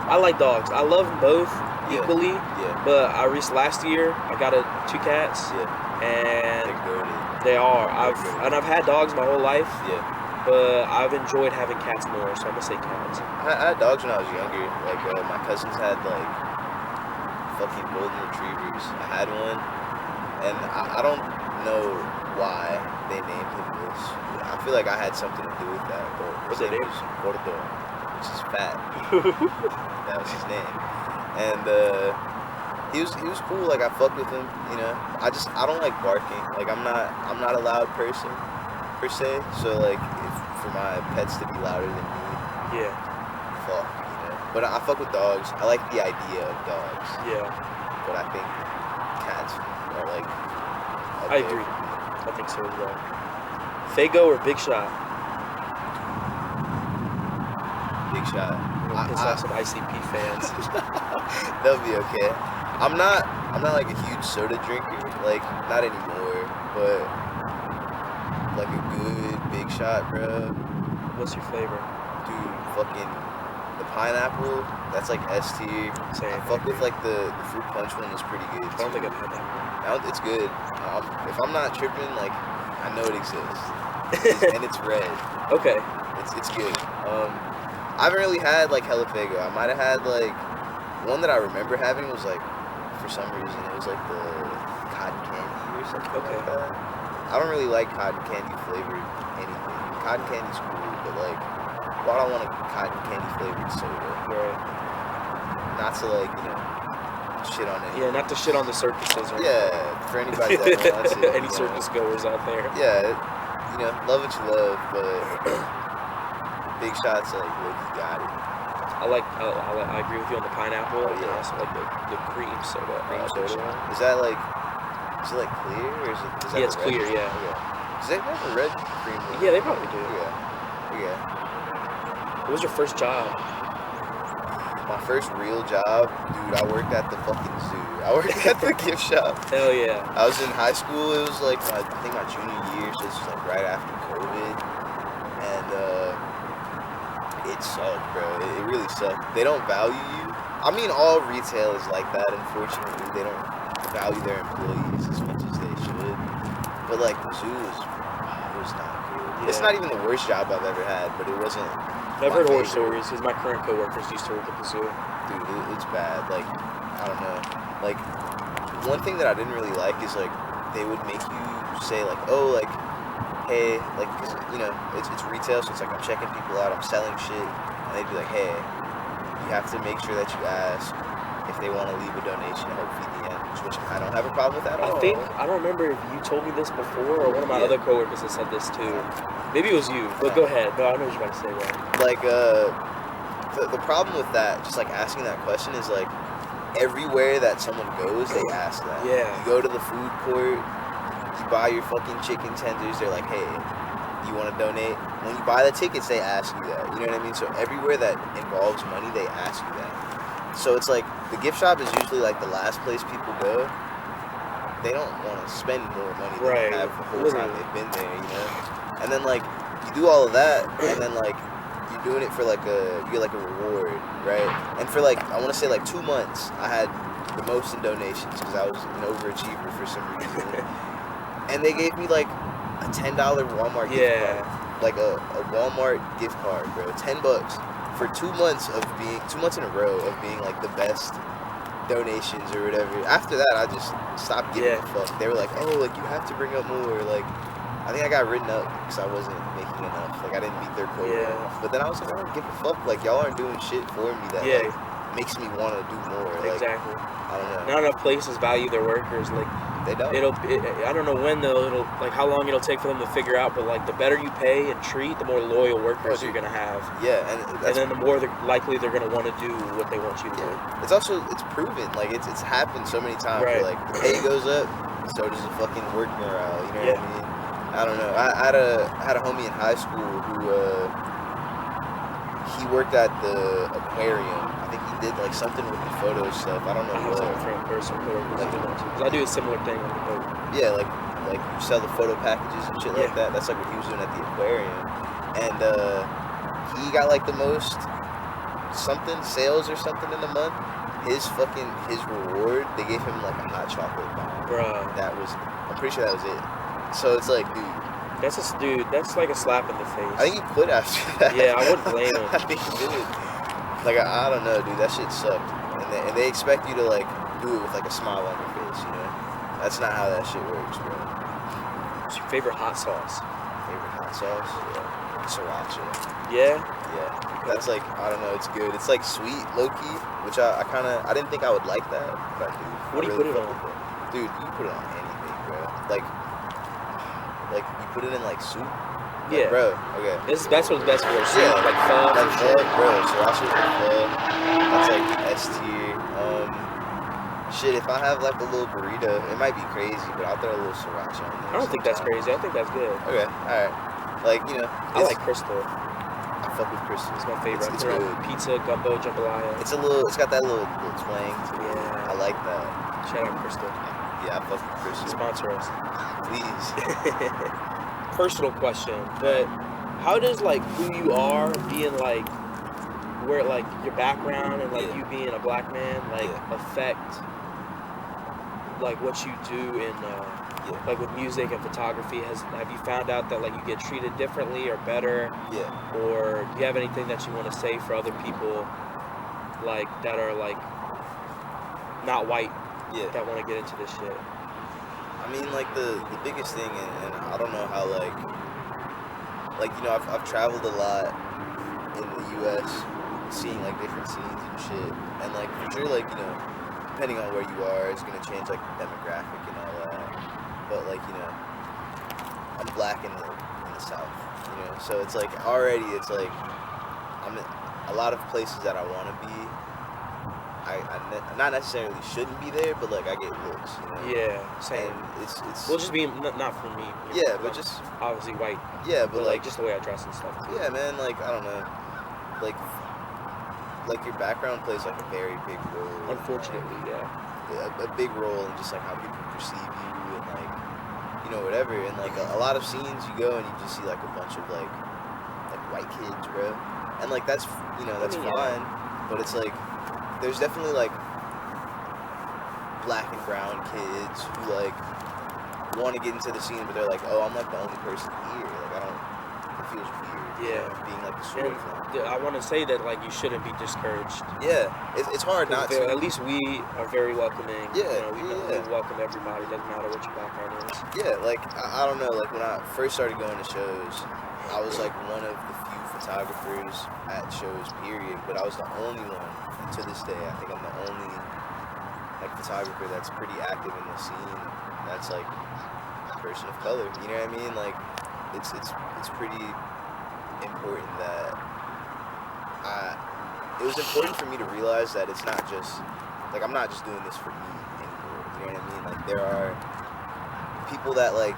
I like dogs. I love them both equally. Yeah. But last year I got 2 cats. Yeah. And They're goated. they are. I've had dogs my whole life. Yeah. But I've enjoyed having cats more, so I'm gonna say cats. I had dogs when I was younger. Like my cousins had like fucking golden retrievers. I had one, and I don't know why they named him this. I feel like I had something to do with that. But What's his name? was Gordo, which is fat. That was his name, and he was cool. Like I fucked with him, you know. I don't like barking. Like I'm not a loud person per se. So like for my pets to be louder than me, Yeah. fuck, you know. But I fuck with dogs. I like the idea of dogs. Yeah. But I think cats are like. I agree. I think so as well. Faygo or Big Shot? Big Shot. Piss off some ICP fans. They'll be okay. I'm not like a huge soda drinker. Like not anymore. But like a good Big Shot, bro. What's your flavor? Dude, fucking the pineapple. That's like S tier. Same. I fuck with like the fruit punch one is pretty good. I don't think I've had that. It's good. If I'm not tripping, like I know it exists, and it's red. Okay. It's good. I haven't really had like hella Faygo. I might have had like one that I remember having was like for some reason it was like the cotton candy or or something Okay. like that. I don't really like cotton candy flavored anything. Cotton candy's cool, but like, why do I want a cotton candy flavored soda? Right. Not to like, shit on it. Yeah, not to shit on the circuses. Or Yeah, for anybody that wants it. any circus goers out there. Yeah, love what you love, but big shots like, look, you got it. I agree with you on the pineapple. Yeah. I also like the cream soda. Soda one. Is it like clear or is that Yeah, it's the red? clear. Yeah. Okay. Does they have a red cream one? Yeah, they probably do. Yeah. What was your first job? My first real job, dude, I worked at the fucking zoo. I worked at the gift shop. Hell yeah. I was in high school. It was like, I think my junior year, so this was like right after COVID. And it sucked, bro. It really sucked. They don't value you. I mean, all retail is like that, unfortunately. They don't value their employees as much as they should. But like the zoo it was not good. Yeah. It's not even the worst job I've ever had, but it wasn't. I've heard horror favorite. stories because my current coworkers used to work at the zoo. Dude, it's bad. Like, I don't know. Like, one thing that I didn't really like is like they would make you say like, oh, like, hey, like, cause, it's retail, so it's like I'm checking people out, I'm selling shit, and they'd be like, hey, you have to make sure that you ask if they want to leave a donation to help feed the animals, which I don't have a problem with at all. I don't remember if you told me this before or one of my Yeah. other coworkers that said this too. Maybe it was you, but go ahead. No, I know what you're about to say, bro. Like, the problem with that, just like asking that question, is like everywhere that someone goes, they ask that. Yeah. You go to the food court, you buy your fucking chicken tenders, they're like, hey, you want to donate? When you buy the tickets, they ask you that. You know what I mean? So everywhere that involves money, they ask you that. So it's like the gift shop is usually like the last place people go. They don't want to spend more money than they have the whole time they've been there, And then like you do all of that, and then like you're doing it for like you get like a reward, right? And for like I want to say like 2 months, I had the most in donations because I was an overachiever for some reason. And they gave me like a $10 Walmart gift card, like a Walmart gift card, bro, $10 for 2 months in a row of being like the best donations or whatever. After that, I just stopped giving a fuck. They were like, oh, like you have to bring up more. Like, I think I got written up because I wasn't making enough. Like I didn't meet their quota. Yeah. But then I was like, I don't give a fuck. Like y'all aren't doing shit for me that like, makes me want to do more. Like, Exactly. I don't know. Not enough places value their workers. Like They don't. I don't know when though. It'll like how long it'll take for them to figure out. But like the better you pay and treat, the more loyal workers you're gonna have. Yeah, and then the more likely they're gonna want to do what they want you to do. It's proven. Like it's happened so many times. Right. Where, like the pay goes up, so does the fucking work morale. You know what I mean? I don't know. I had a homie in high school who he worked at the aquarium. I think he did like something with the photo stuff. I don't know what. Because I do a similar thing on the boat. Yeah, like you sell the photo packages and shit like that. That's like what he was doing at the aquarium, and he got like the most something sales or something in a month. His reward, they gave him like a hot chocolate bar. Bruh. I'm pretty sure that was it. So it's like, dude. That's like a slap in the face. I think he quit after that. Yeah, I wouldn't blame him. I think he did. Like, I don't know, dude. That shit sucked. And they expect you to, like, do it with, like, a smile on your face, That's not how that shit works, bro. What's your favorite hot sauce? Favorite hot sauce? Yeah. Sriracha. Yeah? Yeah. That's, like, I don't know. It's good. It's, like, sweet, low-key, which I didn't think I would like that, but I do. What do you put it on? Dude, you put it on anything, bro. Like you put it in, like, soup. Yeah, bro. Okay. That's what's best for. Soup, Yeah, like pho. Like pho, bro. Sriracha with pho. That's like S tier. Shit. If I have like a little burrito, it might be crazy, but I'll throw a little sriracha on there. I don't think that's crazy. I think that's good. Okay. All right. Like I like Crystal. I fuck with Crystal. It's my favorite. It's good. Pizza, gumbo, jambalaya. It's got that little twang to it. Yeah. I like that. Shout out Crystal. Yeah, I fuck with Crystal. Sponsor us. Please. Personal question, but how does like who you are being like where like your background and like you being a black man like affect like what you do in like with music and photography? Have you found out that like you get treated differently or better? Yeah. Or do you have anything that you want to say for other people like that are like not white that want to get into this shit? I mean, like the biggest thing, and I don't know how like you know, I've traveled a lot in the U.S. seeing like different scenes and shit, and like for sure, like you know, depending on where you are, it's gonna change like the demographic and all that. But like you know, I'm black in the South, you know, so it's like already it's like I'm in a lot of places that I want to be. I not necessarily shouldn't be there, but like I get looks, you know. Yeah, same. And it's Well, just being not for me. You yeah, know, but just obviously white. yeah, But like just the way I dress and stuff. yeah, man. Like I don't know, like your background plays like a very big role. Unfortunately, yeah. A big role in just like how people perceive you and like you know whatever. And like a lot of scenes you go and you just see like a bunch of like white kids, bro. And like that's you know that's fine, but it's like there's definitely like black and brown kids who like want to get into the scene, but they're like, oh, I'm like the only person here. Like I don't. It feels weird. Yeah. You know, being like the sort of. I want to say that like you shouldn't be discouraged. Yeah, it's hard not to. At least we are very welcoming. Yeah, you know, we welcome everybody. Doesn't matter what your background is. Yeah, like I don't know. Like when I first started going to shows, I was like one of the few photographers at shows. Period. But I was the only one. And to this day, I think I'm the only like photographer that's pretty active in the scene. That's like a person of color. You know what I mean? Like it's pretty important that it was important for me to realize that it's not just like I'm not just doing this for me anymore. You know what I mean? Like there are people that like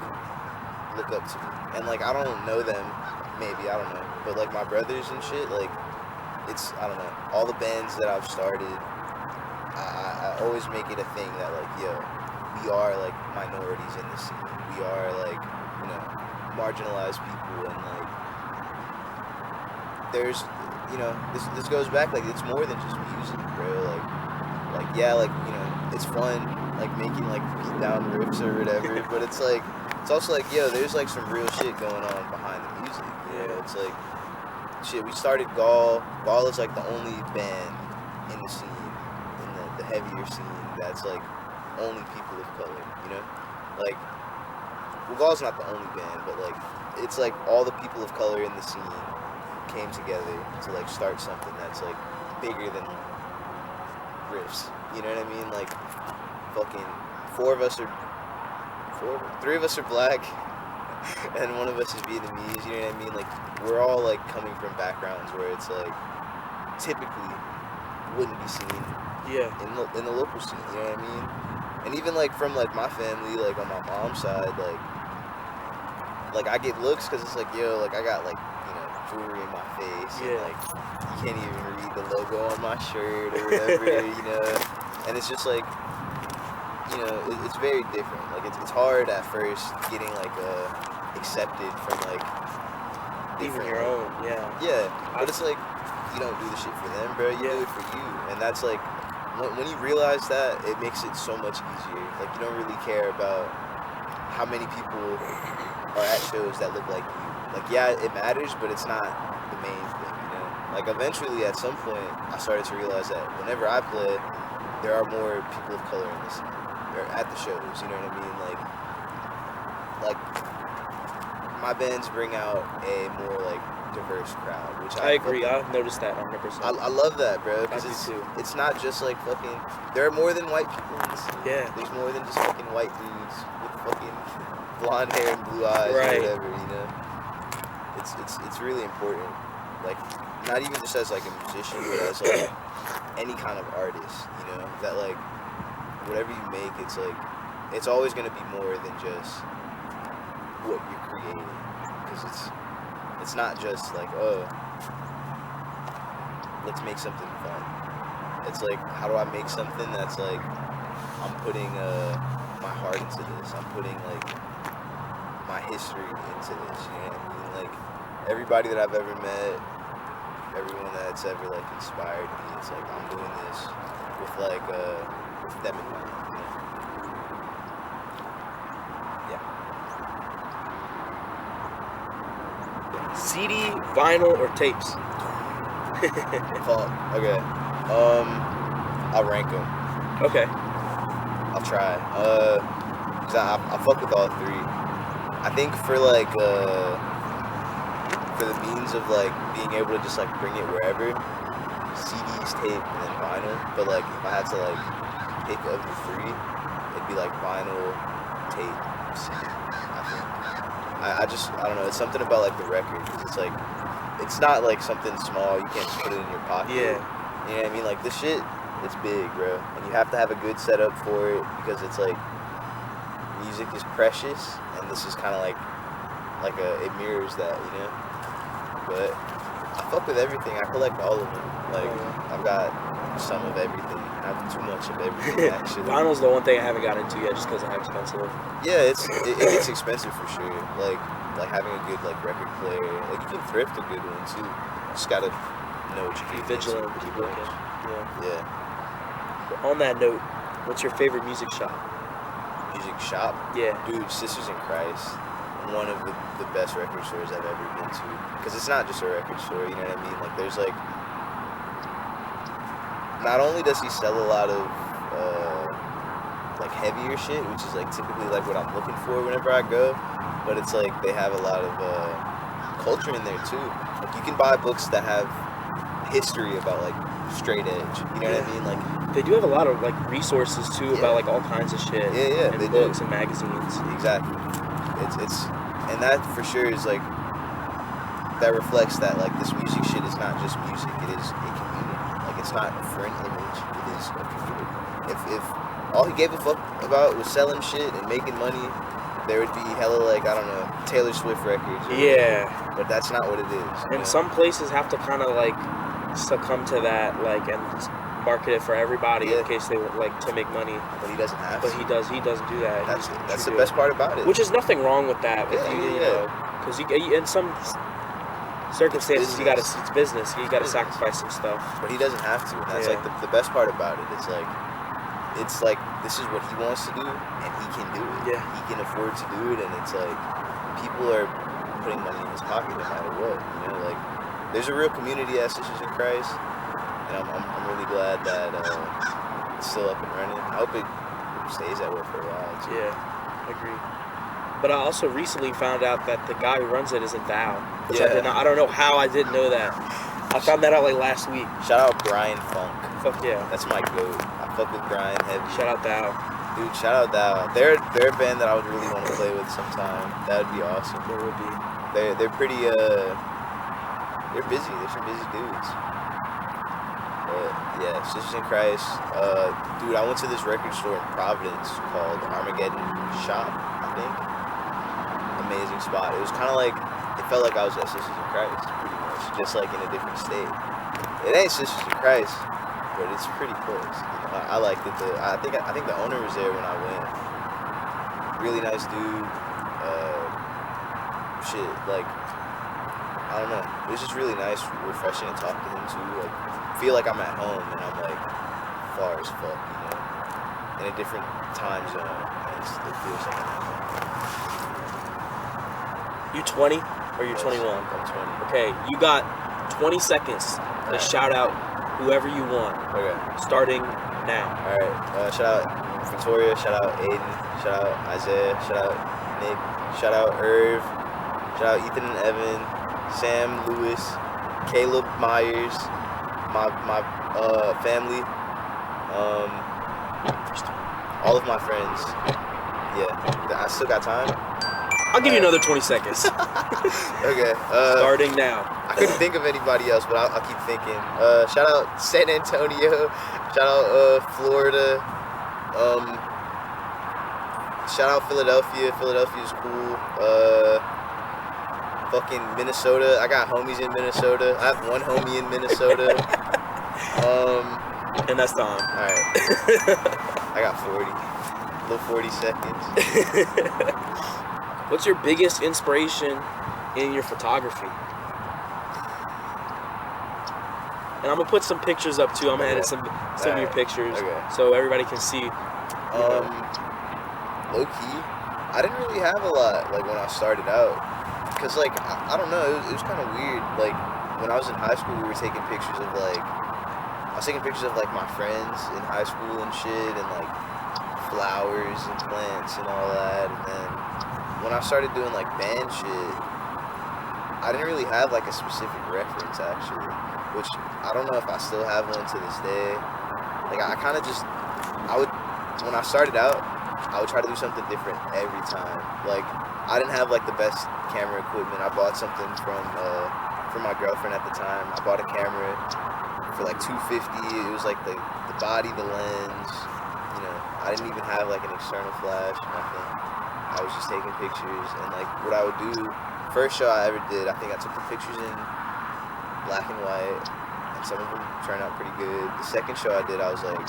look up to me, and like I don't know them, maybe I don't know, but like my brothers and shit, like it's I don't know. All the bands that I've started, I always make it a thing that like yo, we are like minorities in the scene. We are like you know marginalized people, and like there's you know this goes back like it's more than just music, bro. Like yeah, like you know it's fun like making like beat down riffs or whatever, but it's like it's also like yo, there's like some real shit going on behind the music. You know, it's like shit. We started Gall. Gall is like the only band in the scene, in the heavier scene that's like only people of color. You know, like well, Gall's not the only band, but like it's like all the people of color in the scene came together to like start something that's like bigger than riffs. You know what I mean? Like fucking three of us are black and one of us is Vietnamese. You know what I mean? Like we're all like coming from backgrounds where it's like typically wouldn't be seen in the local scene. You know what I mean? And even like from like my family, like on my mom's side, like I get looks because it's like yo, like I got like jewelry in my face, and like you can't even read the logo on my shirt or whatever, you know. And it's just like, you know, it's very different. Like it's hard at first getting like accepted from like even your own, yeah. But it's like you don't do the shit for them, bro. You do it for you, and that's like when you realize that, it makes it so much easier. Like you don't really care about how many people are at shows that look like you. Like, yeah, it matters, but it's not the main thing, you know? Like, eventually, at some point, I started to realize that whenever I play, there are more people of color in the scene. They're at the shows, you know what I mean? Like my bands bring out a more, like, diverse crowd, which I agree. I've noticed that 100%. I love that, bro, because too. It's not just, like, fucking... There are more than white people in the scene. Yeah. There's more than just fucking white dudes with fucking blonde hair and blue eyes or whatever, you know? It's really important, like not even just as like a musician, but as like any kind of artist, you know, that like whatever you make, it's like it's always gonna be more than just what you're creating, because it's not just like oh let's make something fun. It's like how do I make something that's like I'm putting my heart into this, I'm putting like my history into this, you know what I mean? Like everybody that I've ever met, everyone that's ever like inspired me, it's like I'm doing this with like with them in mind, you know? Yeah. CD, vinyl, or tapes? Fuck. Okay. I'll rank them. Okay. I'll try. Cause I fuck with all three. I think for like for the means of like being able to just like bring it wherever, CDs, tape, and then vinyl. But like if I had to like pick of the three, it'd be like vinyl, tape, CD. I think. I don't know. It's something about like the record. Cause it's like it's not like something small. You can't just put it in your pocket. Yeah. You know what I mean? Like this shit, it's big, bro. And you have to have a good setup for it because it's like music is precious, and this is kind of like it mirrors that, you know. But I fuck with everything. I collect all of them. Like I've got some of everything. I have too much of everything actually. Vinyl's the one thing I haven't got into yet, just because of how expensive. Yeah, it gets expensive for sure. Like having a good like record player. Like you can thrift a good one too. Just gotta know what you're Be vigilant. Keep looking. Yeah. But on that note, what's your favorite music shop? Music shop? Yeah. Dude, Sisters in Christ. One of the best record stores I've ever been to. Because it's not just a record store, you know what I mean? Like, there's like... Not only does he sell a lot of, like, heavier shit, which is, like, typically, like, what I'm looking for whenever I go, but it's, like, they have a lot of, culture in there, too. Like, you can buy books that have history about, like, straight edge, you know what I mean? Like... They do have a lot of, like, resources, too, about, like, all kinds of shit. Yeah, and they books do. And magazines. Exactly. It's and that for sure is like that reflects that like this music shit is not just music, it is a community. Like it's not for an image, it is a community. If all he gave a fuck about was selling shit and making money, there would be hella like, I don't know, Taylor Swift records. Yeah. But that's not what it is. And some places have to kind of like succumb to that, like, and market it for everybody in case they like to make money. But he doesn't have to. to. He doesn't do that. That's the best part about it. Which is nothing wrong with that. With you know, because in some circumstances you gotta, it's business. You gotta sacrifice some stuff. But he doesn't have to. And that's like the best part about it. It's like this is what he wants to do, and he can do it. Yeah. He can afford to do it, and it's like people are putting money in his pocket no matter what. You know, like there's a real community at Sisters in Christ. And I'm really glad that it's still up and running. I hope it stays that way for a while too. Yeah, I agree. But I also recently found out that the guy who runs it isn't Thou, which I did not. I don't know how I didn't know that. I found that out like last week. Shout out Brian Funk. Fuck yeah. That's my goat. I fuck with Brian heavy. Shout out Thou. Dude, shout out Thou. They're a band that I would really want to play with sometime. That would be awesome. There would be. They're pretty they're busy. They're some busy dudes. Yeah, Sisters in Christ. Dude, I went to this record store in Providence called Armageddon Shop, I think. Amazing spot. It was kind of like, it felt like I was at Sisters in Christ, pretty much, just like in a different state. It ain't Sisters in Christ, but it's pretty close. You know, I liked it. I think the owner was there when I went. Really nice dude. Shit, like, I don't know. It was just really nice, refreshing to talk to him too. Like, feel like I'm at home and I'm like far as fuck, you know, in a different time zone, and it feels like I'm at home. You 20 or you're 21? I'm 20. Okay, you got 20 seconds to shout out whoever you want. Okay. Starting now. All right. Shout out Victoria. Shout out Aiden. Shout out Isaiah. Shout out Nick. Shout out Irv. Shout out Ethan and Evan. Sam Lewis. Caleb Myers. My family, all of my friends. Yeah, I still got time. I'll give you another 20 seconds. Okay. Starting now. I couldn't think of anybody else, but I'll keep thinking. Shout out San Antonio. Shout out Florida. Shout out Philadelphia. Philadelphia's cool. Fucking Minnesota. I got homies in Minnesota. I have one homie in Minnesota. And that's time. Alright. I got 40. Little 40 seconds. What's your biggest inspiration in your photography? And I'm gonna put some pictures up too. I'm gonna edit some of your pictures so everybody can see. Low key, I didn't really have a lot like when I started out. Cause like I don't know, it was kind of weird. Like when I was in high school, we were taking pictures of like, I was taking pictures of like my friends in high school and shit, and like flowers and plants and all that. And then when I started doing like band shit, I didn't really have like a specific reference actually, which I don't know if I still have one to this day. Like I kind of just, when I started out, I would try to do something different every time. Like I didn't have like the best camera equipment. I bought something from my girlfriend at the time. I bought a camera for like $250. It was like the body, the lens. You know, I didn't even have like an external flash, nothing. I was just taking pictures, and like what I would do. First show I ever did, I think I took the pictures in black and white, and some of them turned out pretty good. The second show I did, I was like,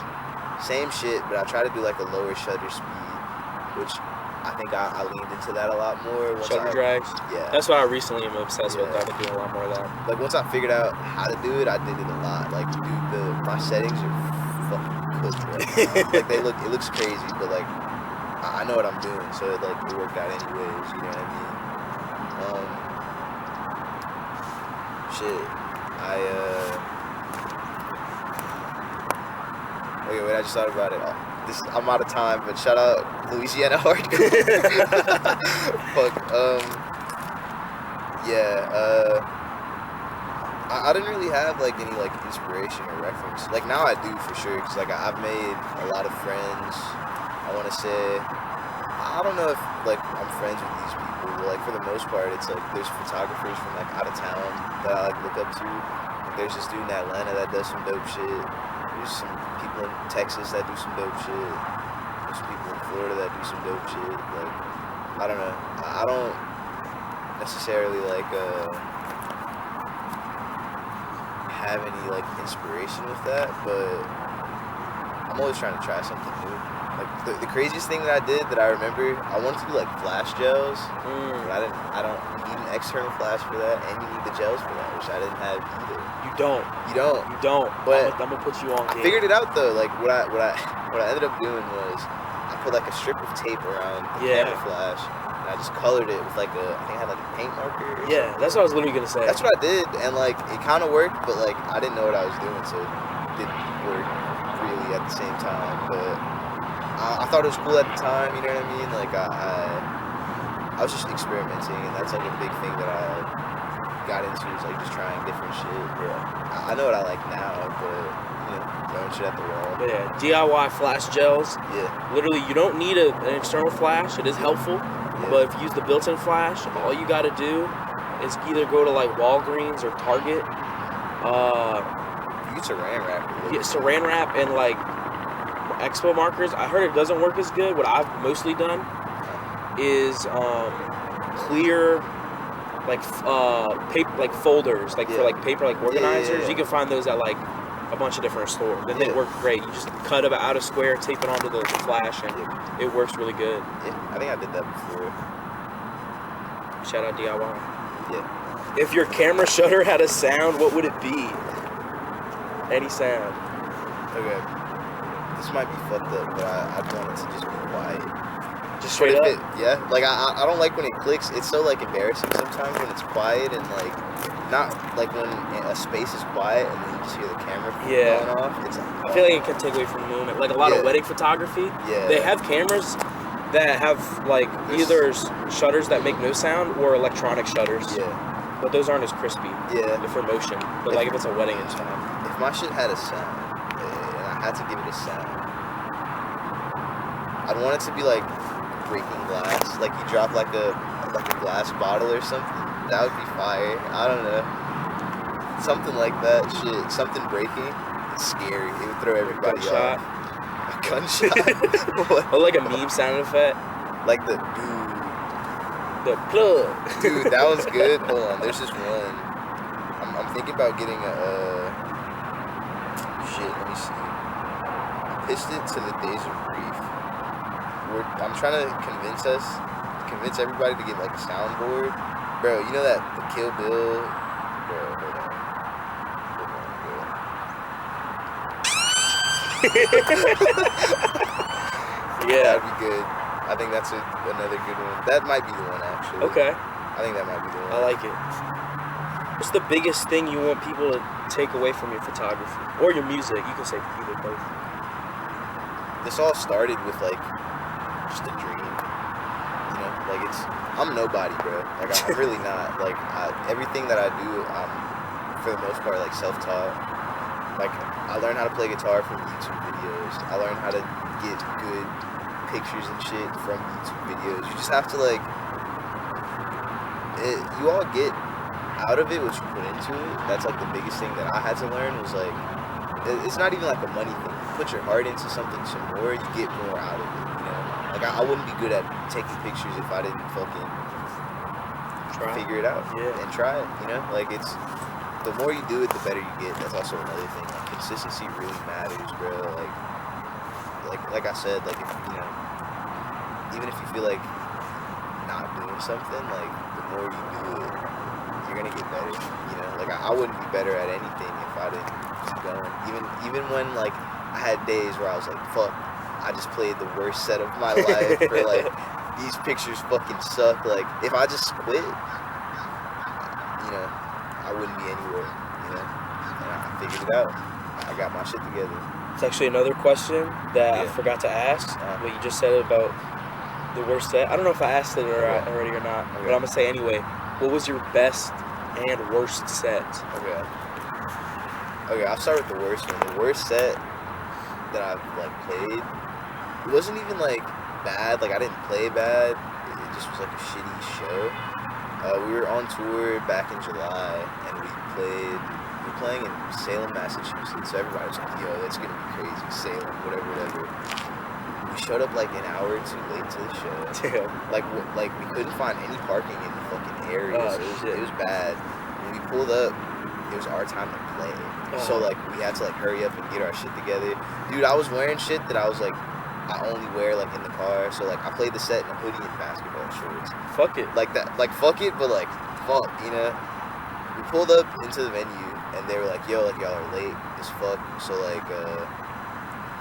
same shit, but I tried to do like a lower shutter speed, which I think I leaned into that a lot more. Shutter drags? Yeah. That's what I recently am obsessed with. I've been doing a lot more of that. Like once I figured out how to do it, I did it a lot. Like dude, my settings are fucking cooked right now. Like it looks crazy, but like I know what I'm doing, so it worked out anyways, you know what I mean? Okay, wait, I just thought about it. I'm out of time, but shout out Louisiana Hardcore. Fuck, I didn't really have like any like inspiration or reference. Like now I do for sure, cause like I've made a lot of friends. I want to say, I don't know if like I'm friends with these people, but like for the most part, it's like there's photographers from like out of town that I like look up to. Like, there's this dude in Atlanta that does some dope shit. There's some people in Texas that do some dope shit. There's some people in Florida that do some dope shit. Like I don't know. I don't necessarily like have any like inspiration with that, but I'm always trying to try something new. Like the craziest thing that I did that I remember, I wanted to do like flash gels, but I don't need an external flash for that, and you need the gels for that, which I didn't have either. You don't. But I'm gonna put you on. I figured it out though. Like what I ended up doing was I put like a strip of tape around the camera flash, and I just colored it with like I think I had like a paint marker. Or something. That's what I was literally gonna say. That's what I did, and like it kind of worked, but like I didn't know what I was doing, so it didn't work really at the same time. But I thought it was cool at the time, you know what I mean? Like I was just experimenting, and that's like a big thing that I got into, is like just trying different shit. Yeah, I know what I like now, but you know, throwing shit at the wall. But yeah, DIY flash gels. Yeah. Literally, you don't need an external flash. It is helpful, but if you use the built-in flash, all you got to do is either go to like Walgreens or Target. You get saran wrap. Get saran wrap and like expo markers. I heard it doesn't work as good. What I've mostly done is clear like paper, like folders, like for like paper, like organizers. Yeah. You can find those at like a bunch of different stores. Then they work great. You just cut it out a square, tape it onto the flash, and it works really good. Yeah, I think I did that before. Shout out DIY. Yeah. If your camera shutter had a sound, what would it be? Any sound. Okay. This might be fucked up, but I want it to just be quiet. Just straight up? Like I don't like when it clicks. It's so like embarrassing sometimes when it's quiet, and like not like when a space is quiet and then you just hear the camera going off. I feel like it can take away from the moment. Like a lot of wedding photography, they have cameras that have like either shutters that make no sound or electronic shutters. Yeah. But those aren't as crispy. Yeah. They're for motion. But like if it's a wedding, it's fine. If my shit had a sound, and I had to give it a sound, I'd want it to be like breaking glass. Like you drop like a glass bottle or something. That would be fire. I don't know. Something like that. Shit. Something breaking. It's scary. It would throw everybody off. A gunshot. Or like a meme sound effect. Like the plug. Dude, that was good. Hold on. There's this one. I'm thinking about getting a shit. Let me see. I pitched it to the Days of Grief. I'm trying to convince everybody to get like a soundboard. Bro, you know that the Kill Bill. Bro, hold on. Yeah. That'd be good. I think that's another good one. That might be the one, actually. Okay. I think that might be the one. I like it. What's the biggest thing you want people to take away from your photography? Or your music? You can say either both. The this all started with like just a dream, you know, like I'm nobody, bro. Like I'm really not. Like everything that I do, I'm for the most part like self-taught. Like I learned how to play guitar from YouTube videos. I learned how to get good pictures and shit from YouTube videos. You just have to like, you all get out of it what you put into it. That's like the biggest thing that I had to learn was like, it's not even like a money thing. You put your heart into something some more, you get more out of it, you know? Like I wouldn't be good at taking pictures if I didn't fucking figure it out and try it, you know? Like it's, the more you do it, the better you get. That's also another thing. Like consistency really matters, bro. Like I said, like if you know, even if you feel like not doing something, like the more you do it, you're gonna get better. You know, like I wouldn't be better at anything if I didn't keep going. Even when like I had days where I was like, fuck, I just played the worst set of my life, or like these pictures fucking suck. Like if I just quit, you know, I wouldn't be anywhere, you know, and I figured it out. I got my shit together. It's actually another question that I forgot to ask. What you just said about the worst set. I don't know if I asked it already or not, but I'm gonna say anyway. What was your best and worst set? Okay, I'll start with the worst one. The worst set that I've like played, it wasn't even like bad. Like I didn't play bad. It just was like a shitty show. We were on tour back in July, and we were playing in Salem, Massachusetts. So everybody was like, yo, that's gonna be crazy, Salem, whatever. We showed up like an hour too late to the show. Damn. Like we couldn't find any parking in the fucking area. Oh, so it was bad. When we pulled up, it was our time to play. So like we had to like hurry up and get our shit together. Dude, I was wearing shit that I was like, I only wear like in the car. So like I played the set in a hoodie and basketball shorts. Fuck it. Like that, like fuck it, but like fuck, you know. We pulled up into the venue and they were like, yo, like y'all are late as fuck. So like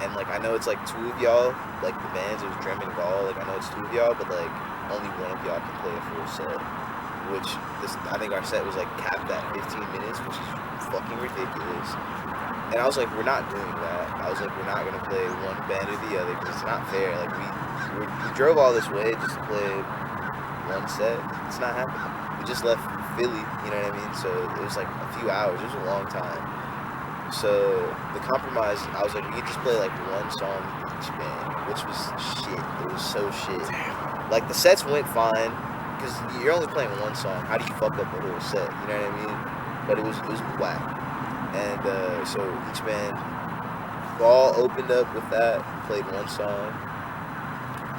and like I know it's like two of y'all, like the bands, it was drum and ball, like I know it's two of y'all, but like only one of y'all can play a full set. Which I think our set was like capped at 15 minutes, which is fucking ridiculous. And I was like, we're not doing that. I was like, we're not gonna play one band or the other because it's not fair. Like we drove all this way just to play one set. It's not happening. We just left Philly, you know what I mean? So it was like a few hours. It was a long time. So the compromise, I was like, we could just play like one song each band, which was shit. It was so shit. Like the sets went fine because you're only playing one song. How do you fuck up the whole set? You know what I mean? But it was whack. And so each band, Ball opened up with that, played one song.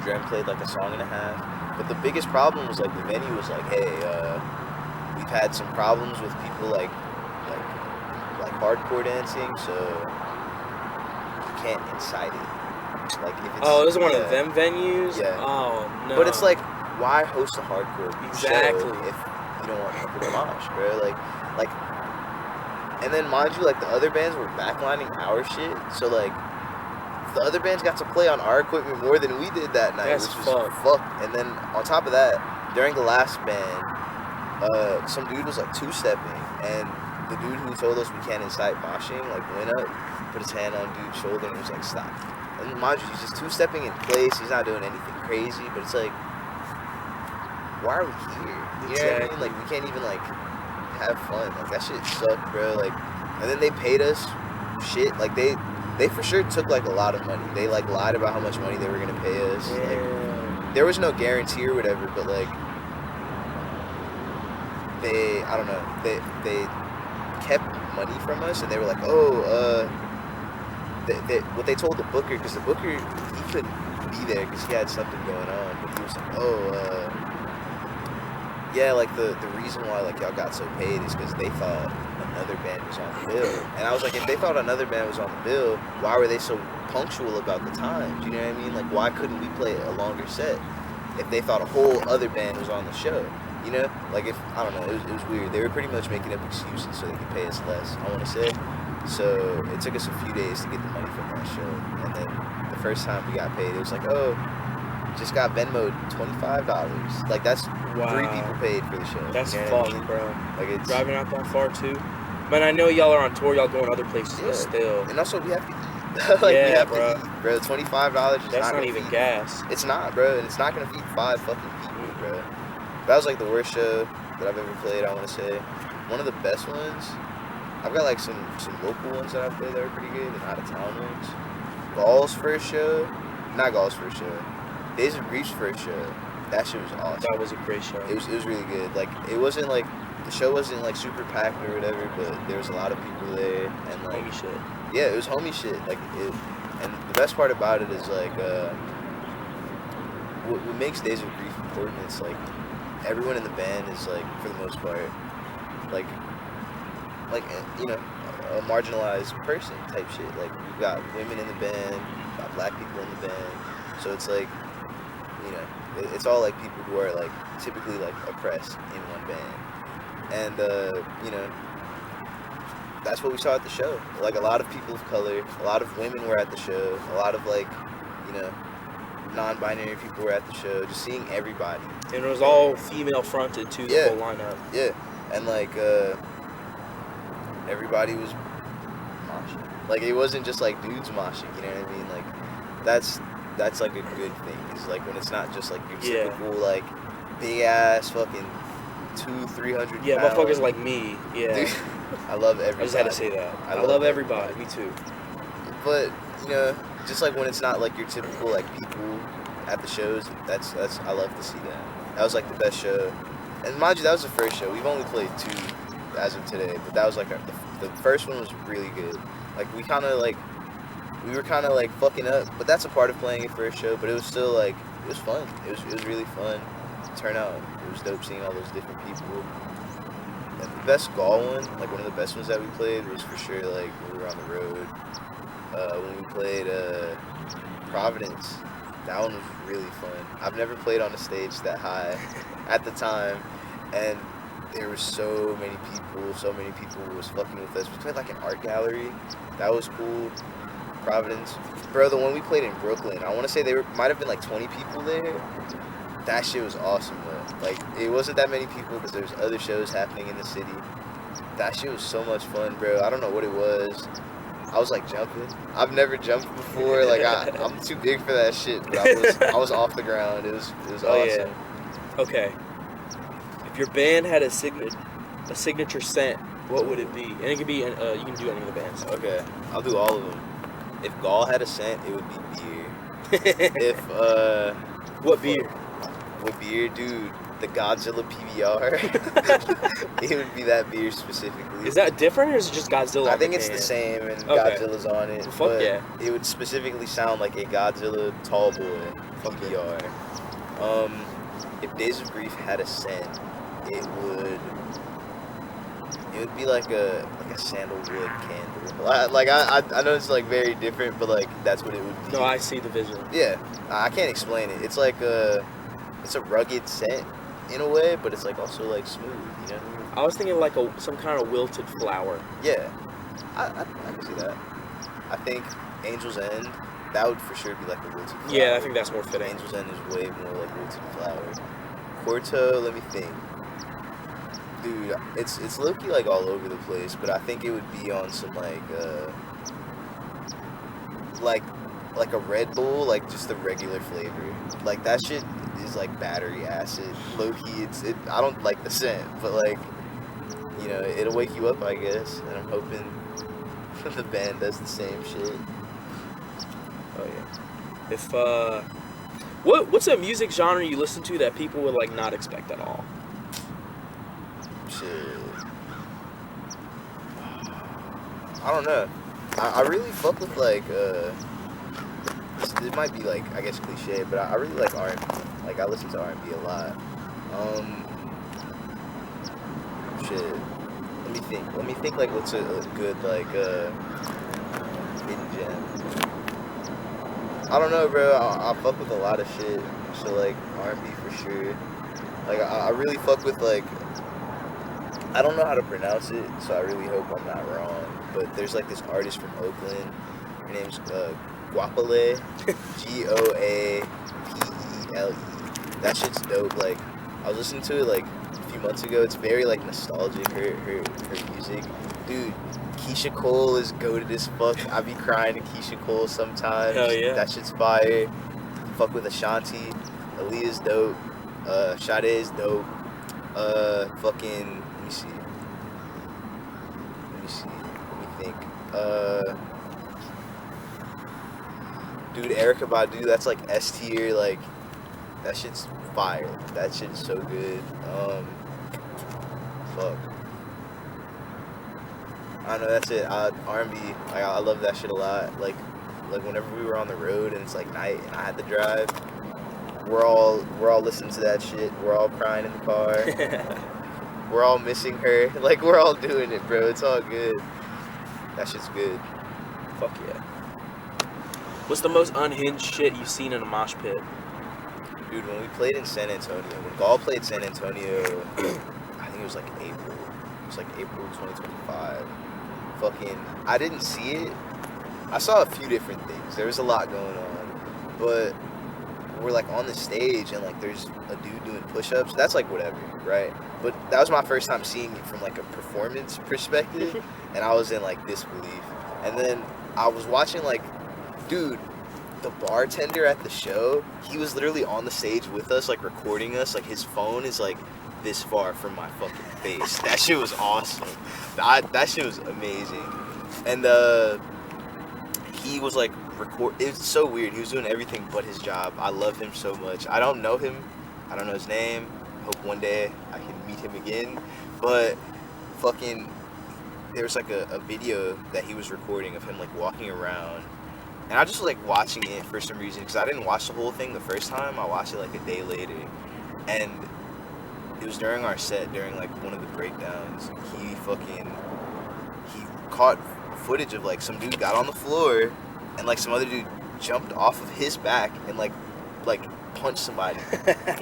Dren played like a song and a half. But the biggest problem was like the venue was like, hey, we've had some problems with people like hardcore dancing, so you can't incite it. Like if it's, it was one of them venues? Yeah. Oh no. But it's like, why host a hardcore exactly show if you don't want people to mosh, bro? Like and then mind you, like the other bands were backlining our shit, so like the other bands got to play on our equipment more than we did that night, which was fucked. And then on top of that, during the last band, some dude was like two-stepping, and the dude who told us we can't incite moshing like went up, put his hand on dude's shoulder, and was like, stop. And mind you, he's just two-stepping in place. He's not doing anything crazy, but it's like, why are we here? You know what I mean? Like we can't even like have fun. Like that shit sucked, bro. Like, and then they paid us shit. Like they for sure took like a lot of money. They like lied about how much money they were gonna pay us. Yeah. Like there was no guarantee or whatever, but like I don't know. They kept money from us, and they were like, what they told the booker, because the booker, he couldn't be there because he had something going on, but he was like, yeah, like the reason why like y'all got so paid is because they thought another band was on the bill. And I was like, if they thought another band was on the bill, why were they so punctual about the times? You know what I mean? Like, why couldn't we play a longer set if they thought a whole other band was on the show? You know, like if I don't know, it was weird. They were pretty much making up excuses so they could pay us less, I want to say. So it took us a few days to get the money from that show, and then the first time we got paid, it was like, just got Venmo'd $25. Like that's 3 people paid for the show. That's you know fucked, bro. Like it's driving out that far too. But I know y'all are on tour. Y'all going other places still. And also we have to eat. Like, Yeah, we have bro. to eat, bro. $25 is That's not gonna even feed- gas. It's not, bro, and it's not gonna feed 5 fucking people, bro. That was like the worst show that I've ever played. I want to say one of the best ones. I've got like some local ones that I've played that are pretty good, and out of town ones. Gall's first show, not Gall's first show. Days of Grief's first show. That shit was awesome. That was a great show. It was really good. Like, it wasn't like the show wasn't like super packed or whatever, but there was a lot of people there, and like Homie shit. yeah, it was homie shit. Like it, and the best part about it is like what makes Days of Grief important is like everyone in the band is like, for the most part, like you know, a marginalized person type shit. Like, we've got women in the band, we've got black people in the band, so it's like, you know, it's all like people who are like typically like oppressed in one band, and you know, that's what we saw at the show. Like, a lot of people of color, a lot of women were at the show, a lot of like, you know, non-binary people were at the show, just seeing everybody. And it was all female fronted too, the whole lineup. Yeah, and like everybody was moshing. Like, it wasn't just like dudes moshing, you know what I mean? Like, that's like a good thing. It's like when it's not just like your typical like big ass fucking 200-300 Yeah, pound. motherfuckers like me. Yeah. Dude, I love everybody. I just had to say that. I love everybody. Me too. But, you know, just like when it's not like your typical like people at the shows, that's I love to see that. That was like the best show. And mind you, that was the first show. We've only played 2 as of today, but that was like the first one was really good. Like, we were kind of like fucking up, but that's a part of playing your first show. But it was still like, it was fun. It was really fun. Turnout. It was dope seeing all those different people. And the best Gaul one, like one of the best ones that we played, was for sure like when we were on the road. When we played Providence, that one was really fun. I've never played on a stage that high at the time, and there were so many people who was fucking with us. We played like an art gallery. That was cool. Providence. Bro, the one we played in Brooklyn, I want to say might have been like 20 people there. That shit was awesome, though. Like, it wasn't that many people because there's other shows happening in the city. That shit was so much fun, bro. I don't know what it was. I was like jumping. I've never jumped before. Like, I'm too big for that shit. But I was off the ground. It was awesome. Yeah. Okay. If your band had a signature scent, what would it be? And it could be you can do any of the bands. Okay, I'll do all of them. If Gaul had a scent, it would be beer. If What beer? What beer, dude? The Godzilla PBR. It would be that beer specifically. Is that different, or is it just Godzilla? I think it's the same, and Okay. Godzilla's on it. Well, fuck but yeah. It would specifically sound like a Godzilla Tall Boy PBR. If Days of Grief had a scent, it would be like a sandalwood candle. Like, I know it's like very different, but like that's what it would be. No, I see the vision. Yeah, I can't explain it. It's like it's a rugged scent in a way, but it's like also like smooth. You know what I mean? I was thinking like some kind of wilted flower. Yeah, I can see that. I think Angel's End, that would for sure be like a wilted flower. Yeah, I think that's more fitting. Angel's End is way more like wilted flower. Quarto, let me think. Dude, it's low-key like all over the place, but I think it would be on some like a Red Bull, like just the regular flavor. Like, that shit is like battery acid. Low-key, I don't like the scent, but like, you know, it'll wake you up, I guess, and I'm hoping the band does the same shit. Oh yeah. If what's a music genre you listen to that people would like not expect at all? Shit. I don't know. I really fuck with like it might be like, I guess, cliche, but I really like R&B. Like, I listen to R&B a lot. Shit. Let me think like what's a good like hidden gem. I don't know, bro. I fuck with a lot of shit. So like R&B for sure. Like, I really fuck with like, I don't know how to pronounce it, so I really hope I'm not wrong. But there's like this artist from Oakland. Her name's Guapale, Goapele. That shit's dope. Like, I was listening to it like a few months ago. It's very like nostalgic. Her music, Dude, Keisha Cole is goated as fuck. I be crying to Keisha Cole sometimes. Hell yeah. That shit's fire. Fuck with Ashanti. Aaliyah's dope. Sade is dope. Fucking, let me see. Let me think. Dude, Erykah Badu, that's like S tier. Like, that shit's fire. That shit's so good. Fuck. I don't know, that's it. R&B, like, I love that shit a lot. Like whenever we were on the road and it's like night and I had to drive, we're all listening to that shit. We're all crying in the car. We're all missing her. Like, we're all doing it, bro. It's all good. That shit's good. Fuck yeah. What's the most unhinged shit you've seen in a mosh pit? Dude, when we played in San Antonio, when Gall played San Antonio, I think it was like April. It was like April 2025. Fucking, I didn't see it. I saw a few different things. There was a lot going on. But we're like on the stage and like there's a dude doing push-ups. That's like whatever, right? But that was my first time seeing it from like a performance perspective. And I was in like disbelief. And then I was watching like, dude, the bartender at the show, he was literally on the stage with us, like recording us. Like his phone is like this far from my fucking face. That shit was awesome. That shit was amazing. And he was like it was so weird. He was doing everything but his job. I love him so much. I don't know him. I don't know his name. Hope one day I can meet him again. But fucking, there was like a video that he was recording of him like walking around. And I just was like watching it for some reason because I didn't watch the whole thing the first time. I watched it like a day later. And it was during our set, during like one of the breakdowns. He caught footage of like some dude got on the floor and like some other dude jumped off of his back and like punched somebody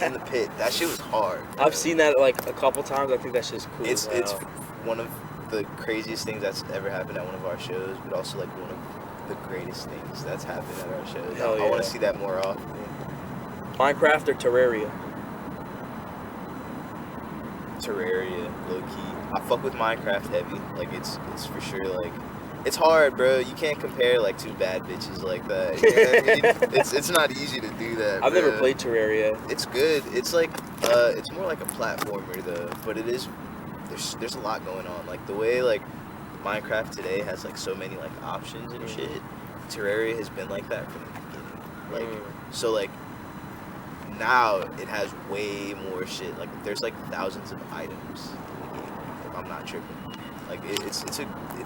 in the pit. That shit was hard, bro. I've seen that like a couple times. I think that's just cool. It's one of the craziest things that's ever happened at one of our shows, but also like one of the greatest things that's happened at our shows. Hell yeah. I want to see that more often. Minecraft or Terraria? Terraria, low key. I fuck with Minecraft heavy. Like it's for sure like it's hard, bro. You can't compare like two bad bitches like that. You know what I mean? It's not easy to do that. I've bro. never played Terraria. It's good. It's like it's more like a platformer though, but it is there's a lot going on. Like the way like Minecraft today has like so many like options and shit. Terraria has been like that from the beginning. Like so like now it has way more shit. Like there's like thousands of items in the game. If I'm not tripping. Like it's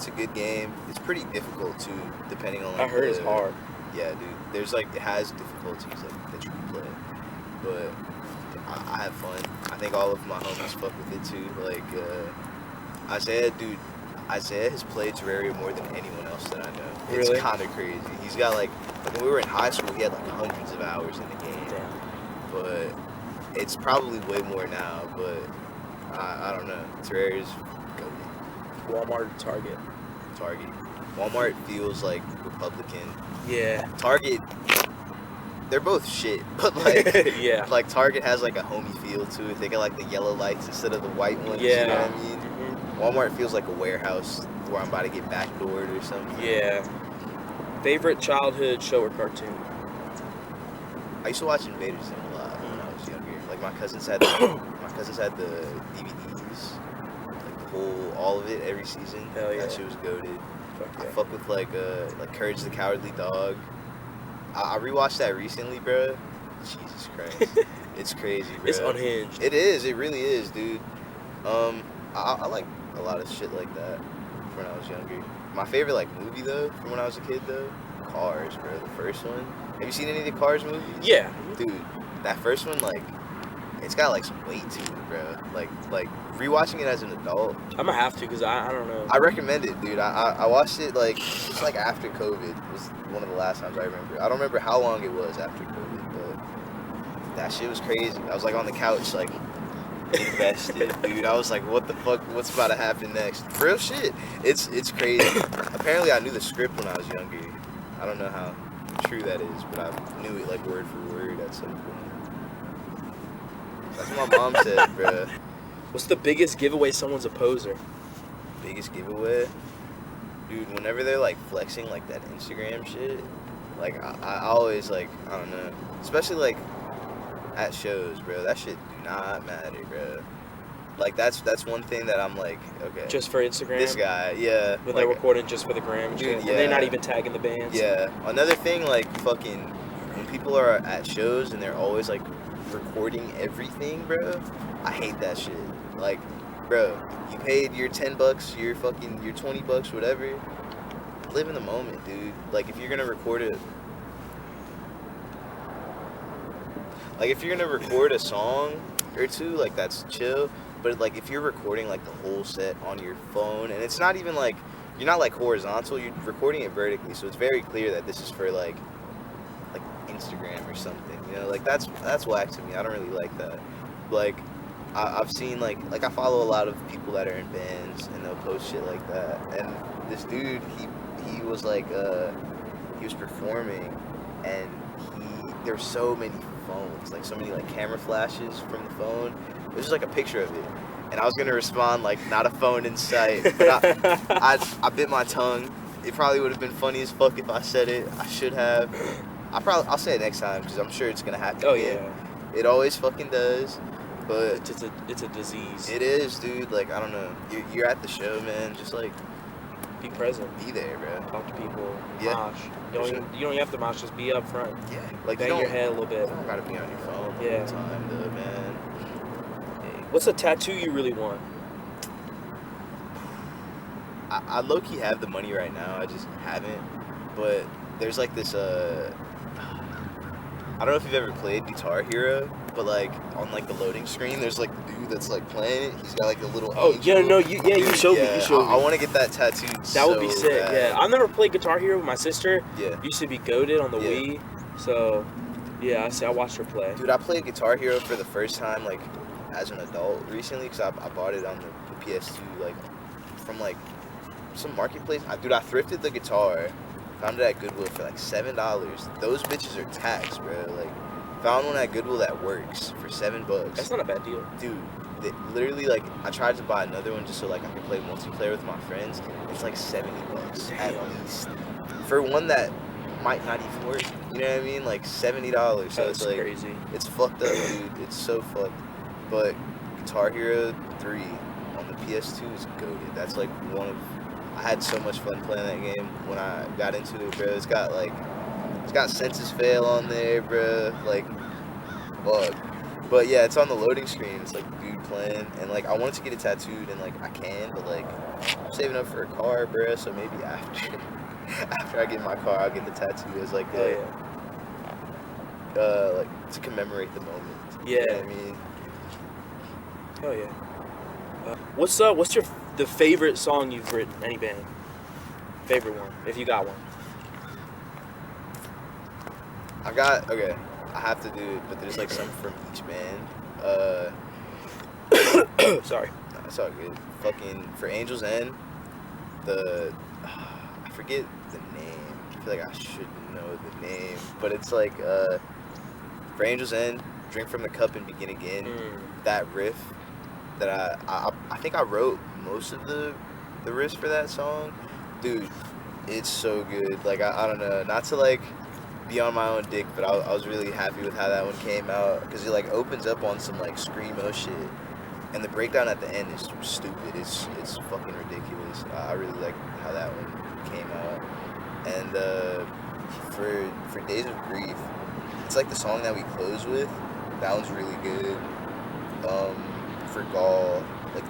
a good game. It's pretty difficult too, depending on. Like, I heard it's hard. Yeah, dude. There's like it has difficulties like that you can play, but I have fun. I think all of my homies fuck with it too. Like Isaiah has played Terraria more than anyone else that I know. It's Really? kind of crazy. He's got like when we were in high school, he had like hundreds of hours in the game. Damn. But it's probably way more now. But I don't know. Terraria's goated. Walmart or Target? Target. Walmart feels like Republican. Yeah. Target, they're both shit, but like, yeah. like Target has like a homey feel to it. They got like the yellow lights instead of the white ones. Yeah. You know what I mean? Walmart feels like a warehouse where I'm about to get backdoored or something. Yeah. Favorite childhood show or cartoon? I used to watch Invader Zim a lot when I was younger. Like my cousins had the DVDs, like the whole, all of it every season. Hell yeah. That shit was goated. Fuck I yeah. fuck with like Courage the Cowardly Dog. I rewatched that recently, bro. Jesus Christ, it's crazy, bro. It's unhinged. It is. It really is, dude. I like a lot of shit like that from when I was younger. My favorite like movie though, from when I was a kid though, Cars, bro. The first one. Have you seen any of the Cars movies? Yeah. Dude, that first one like, it's got like some weight to it, bro. Like rewatching it as an adult. I'm gonna have to because I don't know. I recommend it, dude. I watched it like it's like after COVID. It was one of the last times I remember. I don't remember how long it was after COVID, but that shit was crazy. I was like on the couch like invested, dude. I was like, what the fuck? What's about to happen next? Real shit. It's crazy. Apparently, I knew the script when I was younger. I don't know how true that is, but I knew it like word for word at some point. That's what my mom said, bro. What's the biggest giveaway someone's a poser? biggest giveaway, dude. Whenever they're like flexing like that Instagram shit, like I always like, I don't know, especially like at shows, bro. That shit do not matter, bro. Like that's one thing that I'm like, okay. Just for Instagram. This guy, yeah. When like, they're recording just for the gram, and dude, shit. yeah. And they're not even tagging the bands. Yeah. Another thing, like fucking, when people are at shows and they're always like recording everything, bro. I hate that shit. Like, bro, you paid your $10, your fucking, your $20, whatever. Live in the moment, dude. Like, if you're gonna record it, like if you're gonna record a song or two, like that's chill. But like if you're recording like the whole set on your phone, and it's not even like, you're not like horizontal, you're recording it vertically, so it's very clear that this is for like Instagram or something, you know, like that's whack to me. I don't really like that. Like I've seen like I follow a lot of people that are in bands and they'll post shit like that, and this dude, he was like he was performing, and there were so many phones, like so many like camera flashes from the phone. It was just like a picture of it, and I was gonna respond like, not a phone in sight, but I bit my tongue. It probably would have been funny as fuck if I said it. I should have. I'll say it next time, because I'm sure it's gonna happen again. Yeah. It always fucking does, but it's a disease. It is, dude. Like, I don't know. You're at the show, man. Just like be present. Be there, bro. Talk to people. Yeah. Mosh. You don't even have to mosh. Just be up front. Yeah. Like, bang your head a little bit. You don't gotta be on your phone all the time, though, man. What's a tattoo you really want? I low-key have the money right now. I just haven't. But there's like this I don't know if you've ever played Guitar Hero, but like on like the loading screen, there's like the dude that's like playing it. He's got like a little. Oh angel. yeah, no, you showed me. You showed me. I want to get that tattooed. That would be sick. Bad. Yeah, I've never played Guitar Hero with my sister. Yeah. Used to be goated on the Wii, so yeah, I watched her play. Dude, I played Guitar Hero for the first time like as an adult recently, because I bought it on the PS2 like from like some marketplace. Dude, I thrifted the guitar. Found it at Goodwill for like $7. Those bitches are taxed, bro. Like, found one at Goodwill that works for $7. That's not a bad deal. Dude, literally, like, I tried to buy another one just so, like, I could play multiplayer with my friends. It's like $70 at least. For one that might not even work. You know what I mean? Like, $70. So That's it's like, crazy. It's fucked up, dude. It's so fucked. But Guitar Hero 3 on the PS2 is goated. That's like one of... I had so much fun playing that game when I got into it, bro. It's got Census Fail on there, bro. Like, fuck. But yeah, it's on the loading screen. It's like dude playing, and like I wanted to get it tattooed, and like I can, but like I'm saving up for a car, bro. So maybe after I get my car, I'll get the tattoo as like like to commemorate the moment. Yeah. You know what I mean? Hell yeah. What's the favorite song you've written? Any band? Favorite one, if you got one. Okay. I have to do it, but there's like some from each band. Sorry. No, it's all good. Fucking for Angel's End, I forget the name. I feel like I should know the name, but it's like for Angel's End, Drink from the Cup and Begin Again. That riff that I think I wrote most of the riffs for that song. Dude, it's so good. Like I don't know, not to like be on my own dick, but I was really happy with how that one came out, because it like opens up on some like screamo shit, and the breakdown at the end is stupid. It's fucking ridiculous. I really like how that one came out. And for Days of Grief, it's like the song that we close with. That one's really good. For Gall, like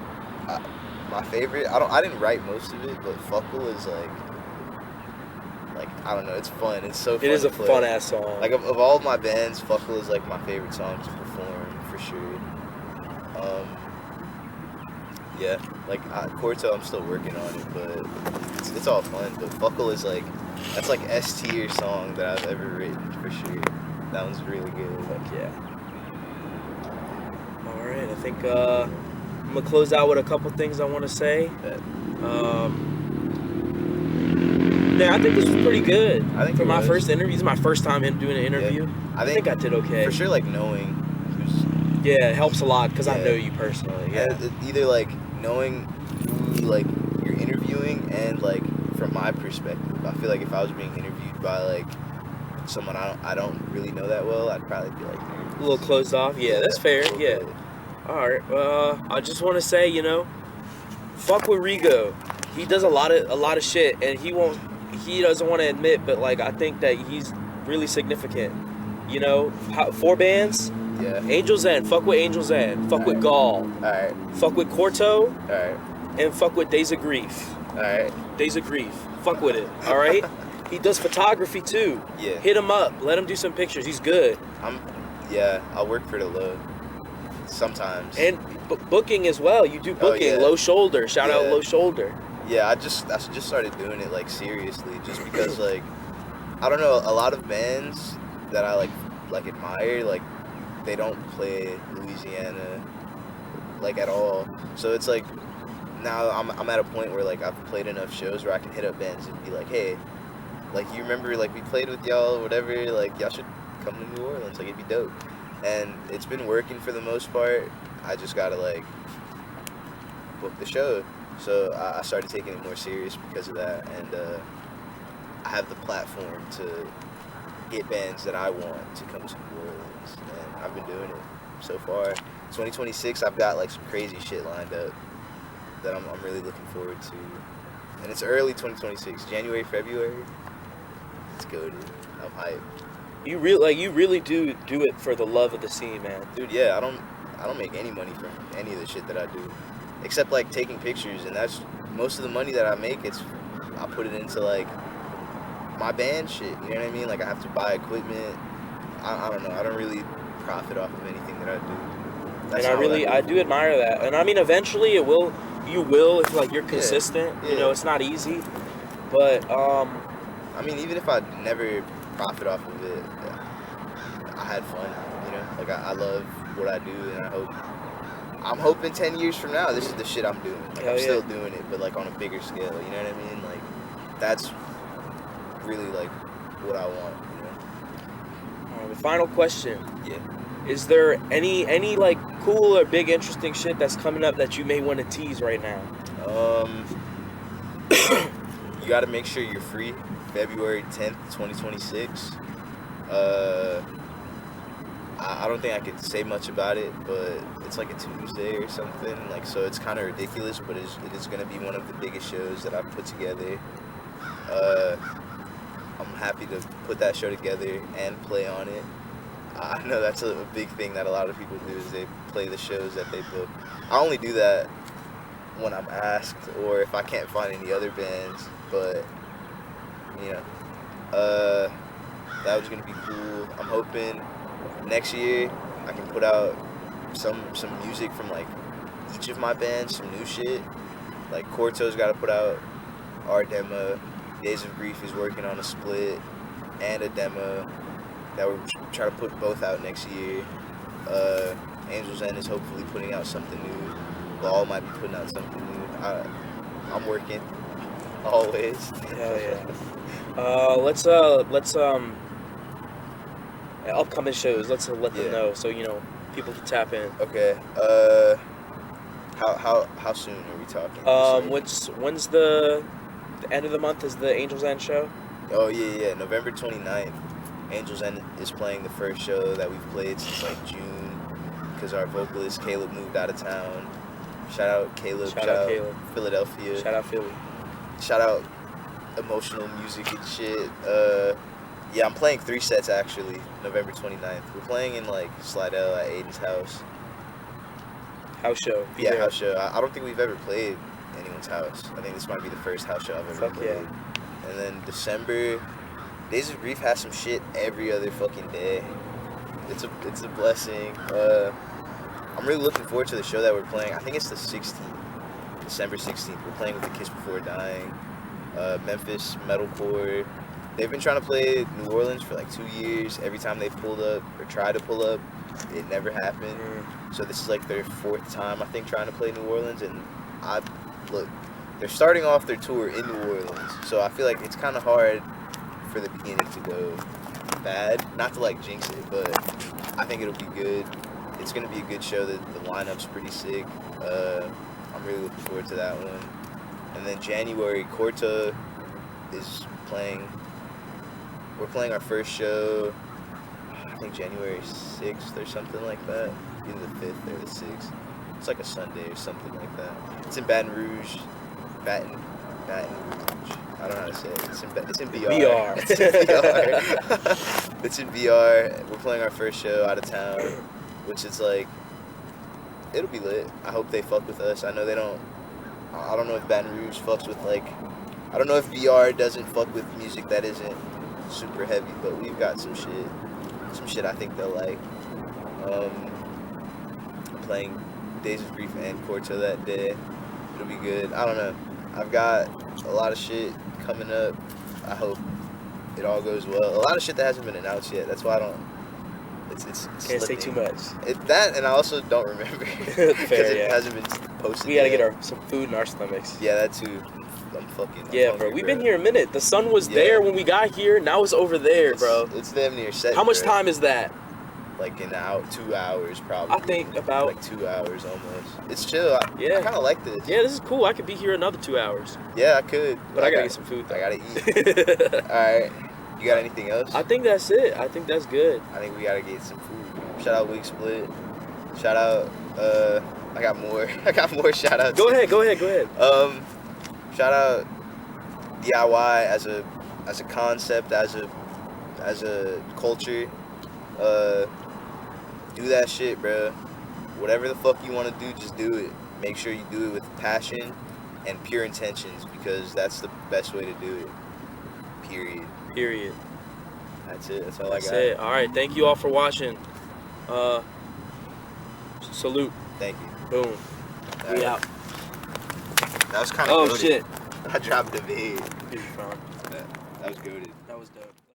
my favorite, I didn't write most of it, but Fuckle is like I don't know, it's fun. It's so fun. It is a play. fun ass song. Like of all of my bands, Fuckle is like my favorite song to perform for sure. Yeah, like Corto, I'm still working on it, but it's all fun. But Fuckle is like, that's like S tier song that I've ever written for sure. That one's really good. Fuck yeah. All right, I think I'm gonna close out with a couple things I want to say. Yeah, I think this was pretty good. I think for my was. first interview, this is my first time doing an interview. Yeah. I think I did okay. For sure, like knowing who's. Yeah, it helps a lot because I know you personally. Yeah. Either like knowing who like interviewing and like from my perspective. I feel like if I was being interviewed by like someone I don't really know that well, I'd probably be like A little closed off. Yeah, that's fair. Yeah. All right. I just want to say, you know, fuck with Rodrigo. He does a lot of shit, and he doesn't want to admit, but like I think that he's really significant. You know, 4 bands. Yeah. Angel's End. Fuck with Angel's End. Fuck with Gall. Alright. Fuck with Corto. Alright. And fuck with Days of Grief. Alright. Days of Grief. Fuck with it. All right. He does photography too. Yeah. Hit him up. Let him do some pictures. He's good. I work for the low. Sometimes. And booking as well. You do booking. Oh, yeah. Low Shoulder. Shout out Low Shoulder. Yeah, I just started doing it like seriously, just because like I don't know, a lot of bands that I like admire, like they don't play Louisiana like at all. So it's like now I'm at a point where like I've played enough shows where I can hit up bands and be like, hey, like you remember like we played with y'all or whatever, like y'all should come to New Orleans, like it'd be dope. And it's been working for the most part. I just gotta like book the show. So I started taking it more serious because of that, and I have the platform to get bands that I want to come to New Orleans, and I've been doing it so far. 2026, I've got like some crazy shit lined up that I'm really looking forward to, and it's early 2026, January, February. Let's go, dude. I'm hyped. You really do it for the love of the scene, man. Dude, yeah, I don't make any money from any of the shit that I do, except like taking pictures, and that's most of the money that I make. I put it into like my band shit, you know what I mean? Like I have to buy equipment. I don't know. I don't really profit off of anything that I do. That's and I do admire that. And I mean, eventually you will if like you're consistent. Yeah. You know, it's not easy, but I mean, even if I never profit off of it, I had fun. You know, like I love what I do, and I'm hoping 10 years from now, this is the shit I'm doing. Like, I'm still doing it, but like on a bigger scale. You know what I mean? Like that's really like what I want. You know. The final question. Yeah. Is there any like cool or big interesting shit that's coming up that you may want to tease right now? You got to make sure you're free. February 10th, 2026. I don't think I could say much about it, but it's like a Tuesday or something. Like, so it's kind of ridiculous, but it is going to be one of the biggest shows that I've put together. I'm happy to put that show together and play on it. I know that's a big thing that a lot of people do, is they play the shows that they book. I only do that when I'm asked, or if I can't find any other bands, but you know, that was gonna be cool. I'm hoping next year I can put out some music from like each of my bands, some new shit. Like Corto's got to put out our demo. Days of Grief is working on a split and a demo that we're trying to put both out next year. Angel's End is hopefully putting out something new. Ball might be putting out something new. I'm working always. Hell yeah. Let's upcoming shows. Let's let them know, so you know people can tap in. Okay. How soon are we talking? When's the end of the month is the Angel's End show? Oh yeah, November 29th. Angel's End is playing the first show that we've played since like June, because our vocalist Caleb moved out of town. Shout out Caleb. Shout out Caleb. Philadelphia. Shout out Philly. Shout out Emotional Music and shit. Yeah, I'm playing 3 sets actually, November 29th. We're playing in like Slidell at Aiden's house. House show. Yeah, house show. I don't think we've ever played anyone's house. I think this might be the first house show I've ever played. Yeah. And then December, Days of Grief has some shit every other fucking day. It's a blessing. I'm really looking forward to the show that we're playing. I think it's the 16th, December 16th. We're playing with The Kiss Before Dying, Memphis metalcore. They've been trying to play New Orleans for like 2 years. Every time they've pulled up or tried to pull up, it never happened. So this is like their 4th time, I think, trying to play New Orleans. And look, they're starting off their tour in New Orleans. So I feel like it's kind of hard for the beginning to go bad. Not to like jinx it, but I think it'll be good. It's going to be a good show. The lineup's pretty sick. I'm really looking forward to that one. And then January, Corta is playing. We're playing our first show, I think January 6th or something like that. Either the 5th or the 6th. It's like a Sunday or something like that. It's in Baton Rouge. Baton Rouge. I don't know how to say it. It's in BR. BR. It's in BR. It's in BR. We're playing our first show out of town, which is like, it'll be lit. I hope they fuck with us. I know they don't. I don't know if Baton Rouge fucks with like. I don't know if BR doesn't fuck with music that isn't super heavy, but we've got some shit. Some shit I think they'll like. I'm playing Days of Grief and Corto that day. It'll be good. I don't know. I've got a lot of shit coming up. I hope it all goes well. A lot of shit that hasn't been announced yet. That's why I don't. It's Can't say too much. That, and I also don't remember Fair, because it yeah. hasn't been posted. We gotta yet. get some food in our stomachs. Yeah, that too. I'm Yeah, hungry, bro. We've been here a minute. The sun was there when we got here. Now it's over there, bro. It's damn near set. How much bro. time is that? Like 2 hours probably. I think about like 2 hours almost. It's chill. I kind of like this. Yeah, this is cool. I could be here another 2 hours. Yeah, I could. But I gotta get some food. I gotta eat. All right. You got anything else? I think that's it. I think that's good. I think we gotta get some food. Shout out Wig Split. Shout out. I got more. I got more shout outs. Go ahead. Shout out DIY as a concept, as a culture. Do that shit, bro. Whatever the fuck you want to do, just do it. Make sure you do it with passion and pure intentions, because that's the best way to do it. Period. That's it. That's all I got. That's it. All right. Thank you all for watching. Salute. Thank you. Boom. We out. That was kind of Oh, shit. I dropped the vid. Dude, That was goated. That was dope.